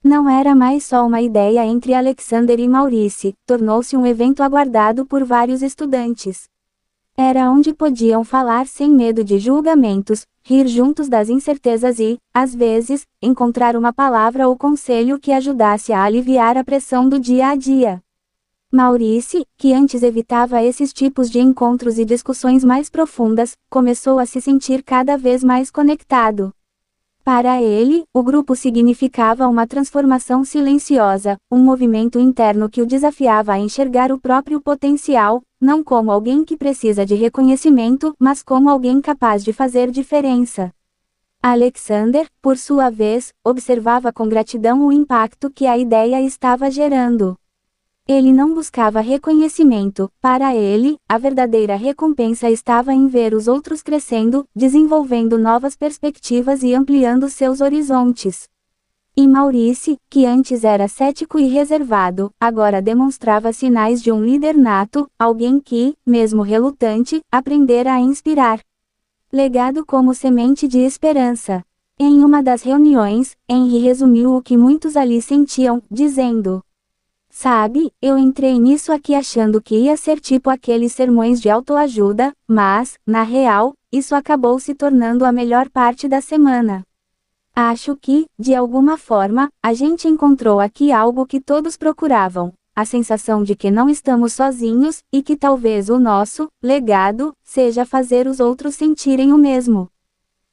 Não era mais só uma ideia entre Alexander e Maurice, tornou-se um evento aguardado por vários estudantes. Era onde podiam falar sem medo de julgamentos, rir juntos das incertezas e, às vezes, encontrar uma palavra ou conselho que ajudasse a aliviar a pressão do dia a dia. Maurice, que antes evitava esses tipos de encontros e discussões mais profundas, começou a se sentir cada vez mais conectado. Para ele, o grupo significava uma transformação silenciosa, um movimento interno que o desafiava a enxergar o próprio potencial, não como alguém que precisa de reconhecimento, mas como alguém capaz de fazer diferença. Alexander, por sua vez, observava com gratidão o impacto que a ideia estava gerando. Ele não buscava reconhecimento, para ele, a verdadeira recompensa estava em ver os outros crescendo, desenvolvendo novas perspectivas e ampliando seus horizontes. E Maurice, que antes era cético e reservado, agora demonstrava sinais de um líder nato, alguém que, mesmo relutante, aprendera a inspirar. Legado como semente de esperança. Em uma das reuniões, Henry resumiu o que muitos ali sentiam, dizendo: sabe, eu entrei nisso aqui achando que ia ser tipo aqueles sermões de autoajuda, mas, na real, isso acabou se tornando a melhor parte da semana. Acho que, de alguma forma, a gente encontrou aqui algo que todos procuravam, a sensação de que não estamos sozinhos, e que talvez o nosso legado seja fazer os outros sentirem o mesmo.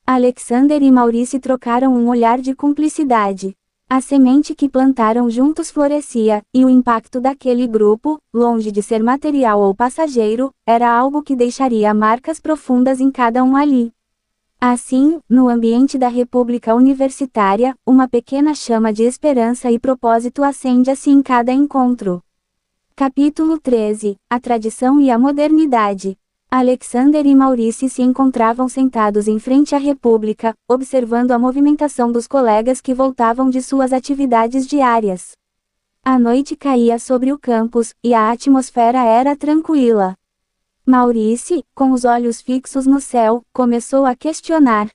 Alexander e Maurice trocaram um olhar de cumplicidade. A semente que plantaram juntos florescia, e o impacto daquele grupo, longe de ser material ou passageiro, era algo que deixaria marcas profundas em cada um ali. Assim, no ambiente da República Universitária, uma pequena chama de esperança e propósito acende-se em cada encontro. Capítulo 13 – A Tradição e a Modernidade. Alexander e Maurice se encontravam sentados em frente à República, observando a movimentação dos colegas que voltavam de suas atividades diárias. A noite caía sobre o campus, e a atmosfera era tranquila. Maurice, com os olhos fixos no céu, começou a questionar: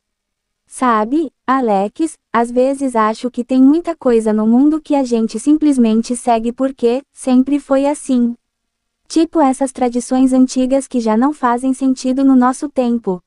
Sabe, Alex, às vezes acho que tem muita coisa no mundo que a gente simplesmente segue porque sempre foi assim. Tipo essas tradições antigas que já não fazem sentido no nosso tempo.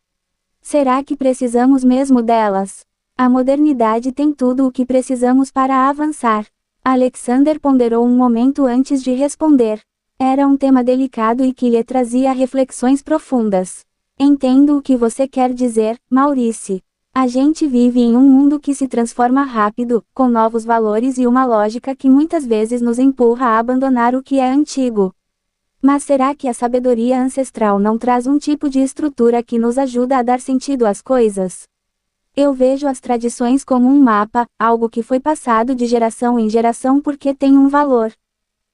Será que precisamos mesmo delas? A modernidade tem tudo o que precisamos para avançar. Alexander ponderou um momento antes de responder. Era um tema delicado e que lhe trazia reflexões profundas. Entendo o que você quer dizer, Maurice. A gente vive em um mundo que se transforma rápido, com novos valores e uma lógica que muitas vezes nos empurra a abandonar o que é antigo. Mas será que a sabedoria ancestral não traz um tipo de estrutura que nos ajuda a dar sentido às coisas? Eu vejo as tradições como um mapa, algo que foi passado de geração em geração porque tem um valor.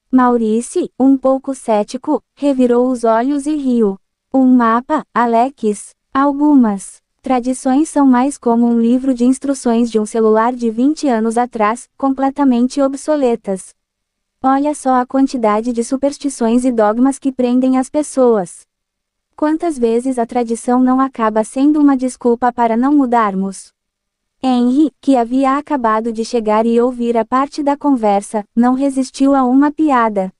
Maurice, um pouco cético, revirou os olhos e riu. Um mapa, Alex? Algumas tradições são mais como um livro de instruções de um celular de 20 anos atrás, completamente obsoletas. Olha só a quantidade de superstições e dogmas que prendem as pessoas. Quantas vezes a tradição não acaba sendo uma desculpa para não mudarmos? Henry, que havia acabado de chegar e ouvir a parte da conversa, não resistiu a uma piada.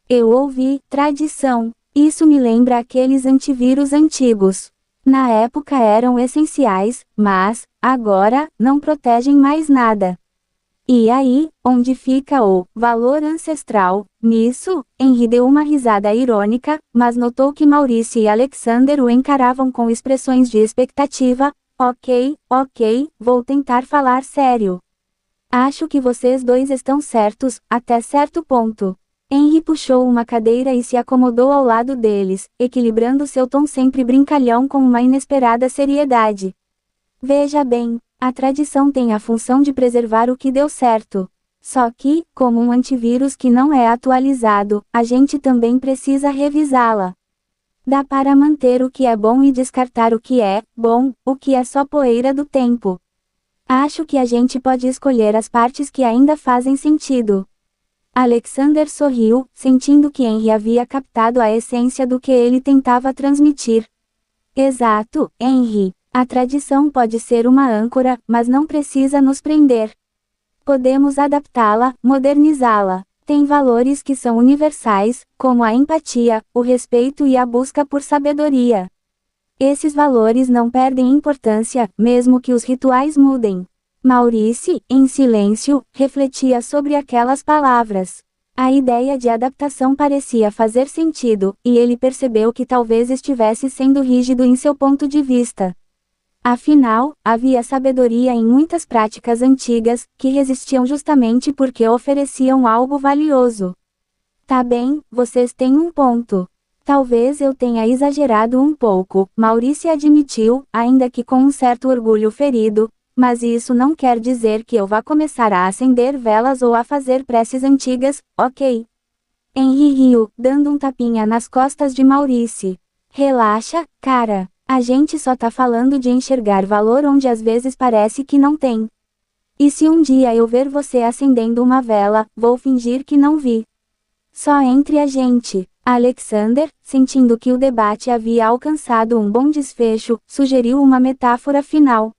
Eu ouvi, tradição. Isso me lembra aqueles antivírus antigos. Na época eram essenciais, mas, agora, não protegem mais nada. E aí, onde fica o valor ancestral nisso? Henry deu uma risada irônica, mas notou que Maurice e Alexander o encaravam com expressões de expectativa. Ok, vou tentar falar sério. Acho que vocês dois estão certos, até certo ponto. Henry puxou uma cadeira e se acomodou ao lado deles, equilibrando seu tom sempre brincalhão com uma inesperada seriedade. Veja bem, a tradição tem a função de preservar o que deu certo. Só que, como um antivírus que não é atualizado, a gente também precisa revisá-la. Dá para manter o que é bom e descartar o que é bom, o que é só poeira do tempo. Acho que a gente pode escolher as partes que ainda fazem sentido. Alexander sorriu, sentindo que Henry havia captado a essência do que ele tentava transmitir. Exato, Henry. A tradição pode ser uma âncora, mas não precisa nos prender. Podemos adaptá-la, modernizá-la. Tem valores que são universais, como a empatia, o respeito e a busca por sabedoria. Esses valores não perdem importância, mesmo que os rituais mudem. Maurice, em silêncio, refletia sobre aquelas palavras. A ideia de adaptação parecia fazer sentido, e ele percebeu que talvez estivesse sendo rígido em seu ponto de vista. Afinal, havia sabedoria em muitas práticas antigas, que resistiam justamente porque ofereciam algo valioso. Tá bem, vocês têm um ponto. Talvez eu tenha exagerado um pouco, Maurice admitiu, ainda que com um certo orgulho ferido, mas isso não quer dizer que eu vá começar a acender velas ou a fazer preces antigas, ok? Henry riu, dando um tapinha nas costas de Maurice. Relaxa, cara. A gente só tá falando de enxergar valor onde às vezes parece que não tem. E se um dia eu ver você acendendo uma vela, vou fingir que não vi. Só entre a gente. Alexander, sentindo que o debate havia alcançado um bom desfecho, sugeriu uma metáfora final.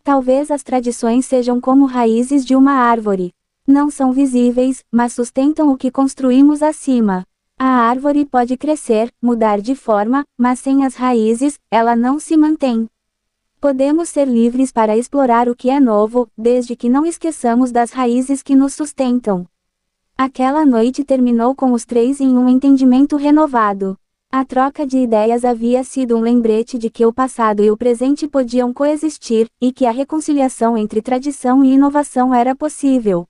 Talvez as tradições sejam como raízes de uma árvore. Não são visíveis, mas sustentam o que construímos acima. A árvore pode crescer, mudar de forma, mas sem as raízes, ela não se mantém. Podemos ser livres para explorar o que é novo, desde que não esqueçamos das raízes que nos sustentam. Aquela noite terminou com os três em um entendimento renovado. A troca de ideias havia sido um lembrete de que o passado e o presente podiam coexistir, e que a reconciliação entre tradição e inovação era possível.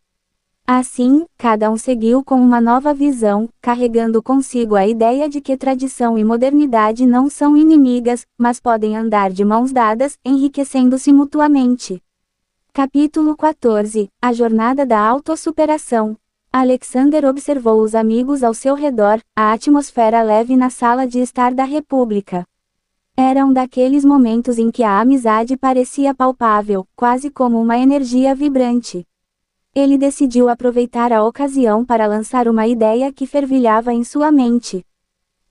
Assim, cada um seguiu com uma nova visão, carregando consigo a ideia de que tradição e modernidade não são inimigas, mas podem andar de mãos dadas, enriquecendo-se mutuamente. Capítulo 14 – A Jornada da Autossuperação. Alexander observou os amigos ao seu redor, a atmosfera leve na sala de estar da República. Era um daqueles momentos em que a amizade parecia palpável, quase como uma energia vibrante. Ele decidiu aproveitar a ocasião para lançar uma ideia que fervilhava em sua mente.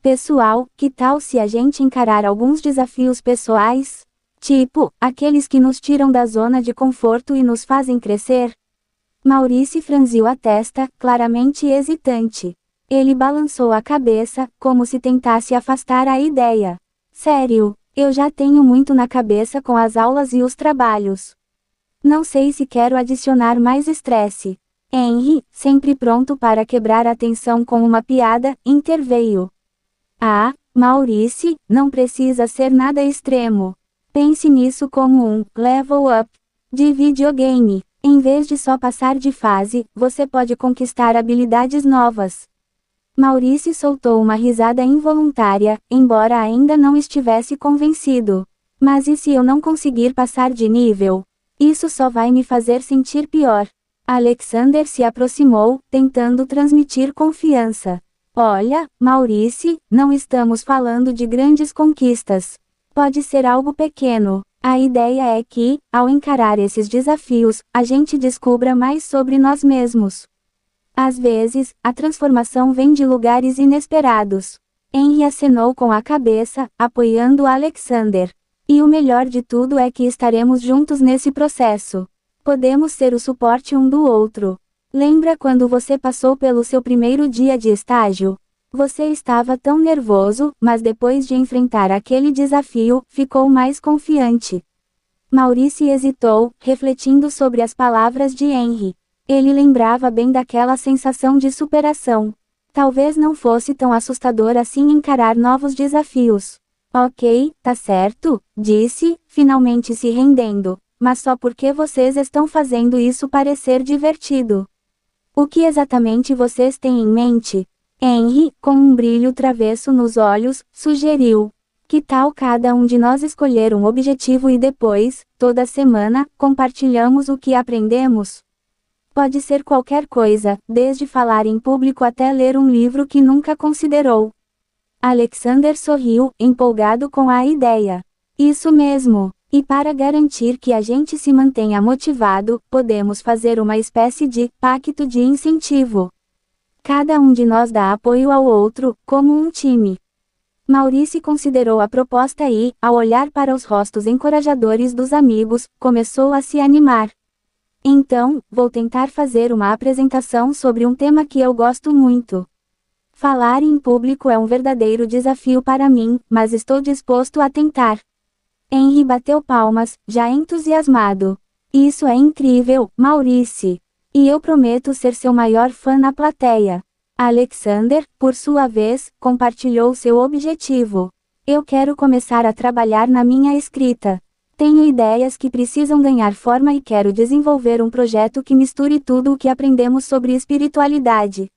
Pessoal, que tal se a gente encarar alguns desafios pessoais? Tipo, aqueles que nos tiram da zona de conforto e nos fazem crescer? Maurício franziu a testa, claramente hesitante. Ele balançou a cabeça, como se tentasse afastar a ideia. Sério, eu já tenho muito na cabeça com as aulas e os trabalhos. Não sei se quero adicionar mais estresse. Henry, sempre pronto para quebrar a tensão com uma piada, interveio. Ah, Maurício, não precisa ser nada extremo. Pense nisso como um level up de videogame. Em vez de só passar de fase, você pode conquistar habilidades novas. Maurício soltou uma risada involuntária, embora ainda não estivesse convencido. Mas e se eu não conseguir passar de nível? Isso só vai me fazer sentir pior. Alexander se aproximou, tentando transmitir confiança. Olha, Maurício, não estamos falando de grandes conquistas. Pode ser algo pequeno. A ideia é que, ao encarar esses desafios, a gente descubra mais sobre nós mesmos. Às vezes, a transformação vem de lugares inesperados. Henry acenou com a cabeça, apoiando Alexander. E o melhor de tudo é que estaremos juntos nesse processo. Podemos ser o suporte um do outro. Lembra quando você passou pelo seu primeiro dia de estágio? Você estava tão nervoso, mas depois de enfrentar aquele desafio, ficou mais confiante. Maurício hesitou, refletindo sobre as palavras de Henry. Ele lembrava bem daquela sensação de superação. Talvez não fosse tão assustador assim encarar novos desafios. Ok, tá certo, disse, finalmente se rendendo. Mas só porque vocês estão fazendo isso parecer divertido. O que exatamente vocês têm em mente? Henry, com um brilho travesso nos olhos, sugeriu. Que tal cada um de nós escolher um objetivo e depois, toda semana, compartilhamos o que aprendemos? Pode ser qualquer coisa, desde falar em público até ler um livro que nunca considerou. Alexander sorriu, empolgado com a ideia. Isso mesmo! E para garantir que a gente se mantenha motivado, podemos fazer uma espécie de pacto de incentivo. Cada um de nós dá apoio ao outro, como um time. Maurício considerou a proposta e, ao olhar para os rostos encorajadores dos amigos, começou a se animar. Então, vou tentar fazer uma apresentação sobre um tema que eu gosto muito. Falar em público é um verdadeiro desafio para mim, mas estou disposto a tentar. Henry bateu palmas, já entusiasmado. Isso é incrível, Maurício. E eu prometo ser seu maior fã na plateia. Alexander, por sua vez, compartilhou seu objetivo. Eu quero começar a trabalhar na minha escrita. Tenho ideias que precisam ganhar forma e quero desenvolver um projeto que misture tudo o que aprendemos sobre espiritualidade.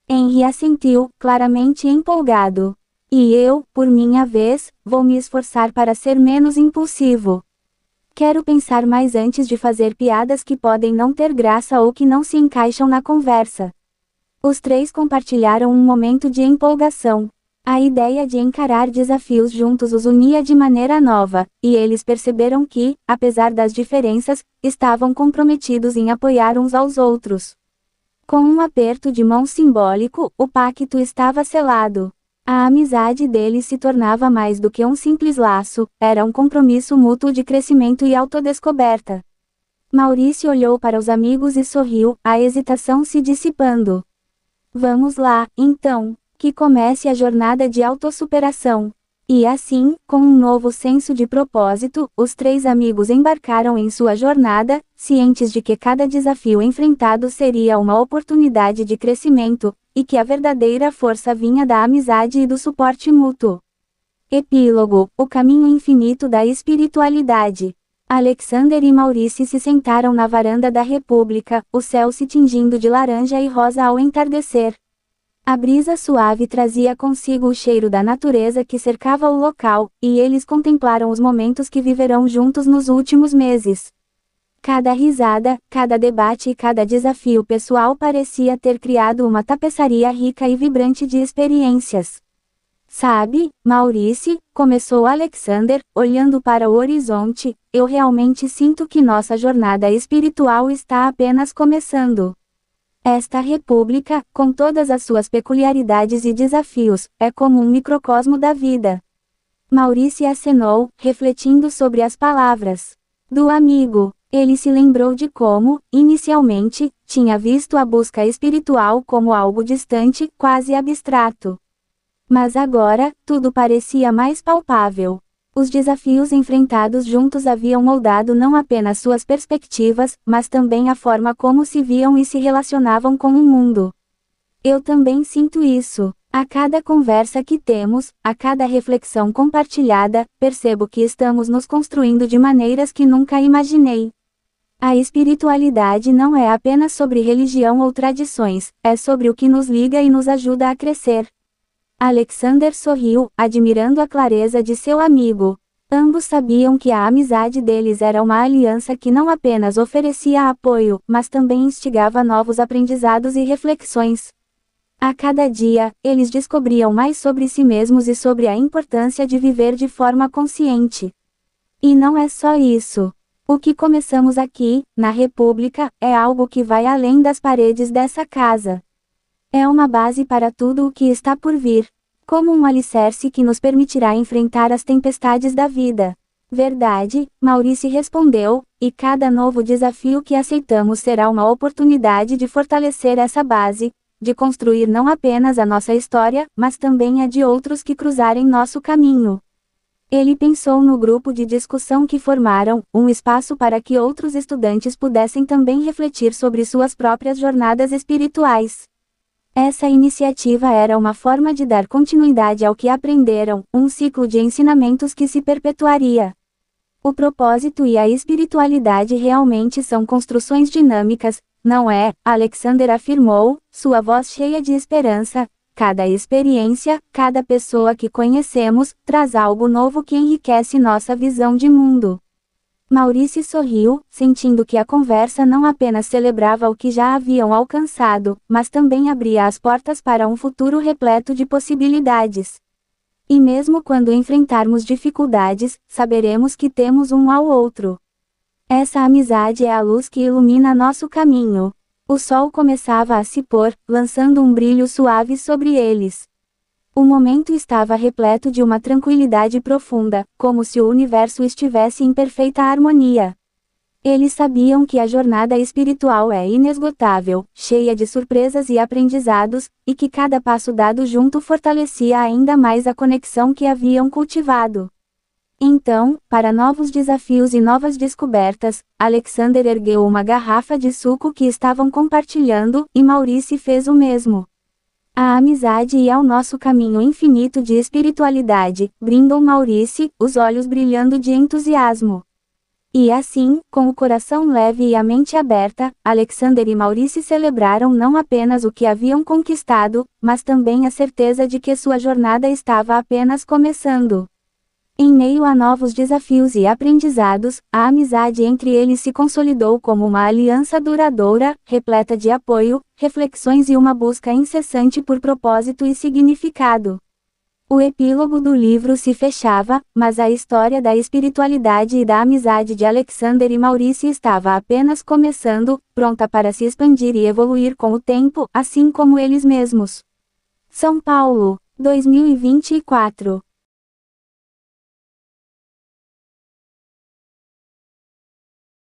Henry assentiu, claramente empolgado. E eu, por minha vez, vou me esforçar para ser menos impulsivo. Quero pensar mais antes de fazer piadas que podem não ter graça ou que não se encaixam na conversa. Os três compartilharam um momento de empolgação. A ideia de encarar desafios juntos os unia de maneira nova, e eles perceberam que, apesar das diferenças, estavam comprometidos em apoiar uns aos outros. Com um aperto de mão simbólico, o pacto estava selado. A amizade deles se tornava mais do que um simples laço, era um compromisso mútuo de crescimento e autodescoberta. Maurício olhou para os amigos e sorriu, a hesitação se dissipando. Vamos lá, então, que comece a jornada de autossuperação. E assim, com um novo senso de propósito, os três amigos embarcaram em sua jornada, cientes de que cada desafio enfrentado seria uma oportunidade de crescimento, e que a verdadeira força vinha da amizade e do suporte mútuo. Epílogo: O caminho infinito da espiritualidade. Alexander e Maurício se sentaram na varanda da República, o céu se tingindo de laranja e rosa ao entardecer. A brisa suave trazia consigo o cheiro da natureza que cercava o local, e eles contemplaram os momentos que viverão juntos nos últimos meses. Cada risada, cada debate e cada desafio pessoal parecia ter criado uma tapeçaria rica e vibrante de experiências. Sabe, Maurício, começou Alexander, olhando para o horizonte, eu realmente sinto que nossa jornada espiritual está apenas começando. Esta república, com todas as suas peculiaridades e desafios, é como um microcosmo da vida. Maurício acenou, refletindo sobre as palavras do amigo. Ele se lembrou de como, inicialmente, tinha visto a busca espiritual como algo distante, quase abstrato. Mas agora, tudo parecia mais palpável. Os desafios enfrentados juntos haviam moldado não apenas suas perspectivas, mas também a forma como se viam e se relacionavam com o mundo. Eu também sinto isso. A cada conversa que temos, a cada reflexão compartilhada, percebo que estamos nos construindo de maneiras que nunca imaginei. A espiritualidade não é apenas sobre religião ou tradições, é sobre o que nos liga e nos ajuda a crescer. Alexander sorriu, admirando a clareza de seu amigo. Ambos sabiam que a amizade deles era uma aliança que não apenas oferecia apoio, mas também instigava novos aprendizados e reflexões. A cada dia, eles descobriam mais sobre si mesmos e sobre a importância de viver de forma consciente. E não é só isso. O que começamos aqui, na República, é algo que vai além das paredes dessa casa. É uma base para tudo o que está por vir. Como um alicerce que nos permitirá enfrentar as tempestades da vida. Verdade, Maurício respondeu, e cada novo desafio que aceitamos será uma oportunidade de fortalecer essa base, de construir não apenas a nossa história, mas também a de outros que cruzarem nosso caminho. Ele pensou no grupo de discussão que formaram, um espaço para que outros estudantes pudessem também refletir sobre suas próprias jornadas espirituais. Essa iniciativa era uma forma de dar continuidade ao que aprenderam, um ciclo de ensinamentos que se perpetuaria. O propósito e a espiritualidade realmente são construções dinâmicas, não é? Alexander afirmou, sua voz cheia de esperança. Cada experiência, cada pessoa que conhecemos, traz algo novo que enriquece nossa visão de mundo. Maurício sorriu, sentindo que a conversa não apenas celebrava o que já haviam alcançado, mas também abria as portas para um futuro repleto de possibilidades. E mesmo quando enfrentarmos dificuldades, saberemos que temos um ao outro. Essa amizade é a luz que ilumina nosso caminho. O sol começava a se pôr, lançando um brilho suave sobre eles. O momento estava repleto de uma tranquilidade profunda, como se o universo estivesse em perfeita harmonia. Eles sabiam que a jornada espiritual é inesgotável, cheia de surpresas e aprendizados, e que cada passo dado junto fortalecia ainda mais a conexão que haviam cultivado. Então, para novos desafios e novas descobertas, Alexander ergueu uma garrafa de suco que estavam compartilhando, e Maurício fez o mesmo. A amizade e ao nosso caminho infinito de espiritualidade, brindou Maurício, os olhos brilhando de entusiasmo. E assim, com o coração leve e a mente aberta, Alexander e Maurício celebraram não apenas o que haviam conquistado, mas também a certeza de que sua jornada estava apenas começando. Em meio a novos desafios e aprendizados, a amizade entre eles se consolidou como uma aliança duradoura, repleta de apoio, reflexões e uma busca incessante por propósito e significado. O epílogo do livro se fechava, mas a história da espiritualidade e da amizade de Alexander e Maurício estava apenas começando, pronta para se expandir e evoluir com o tempo, assim como eles mesmos. São Paulo, 2024.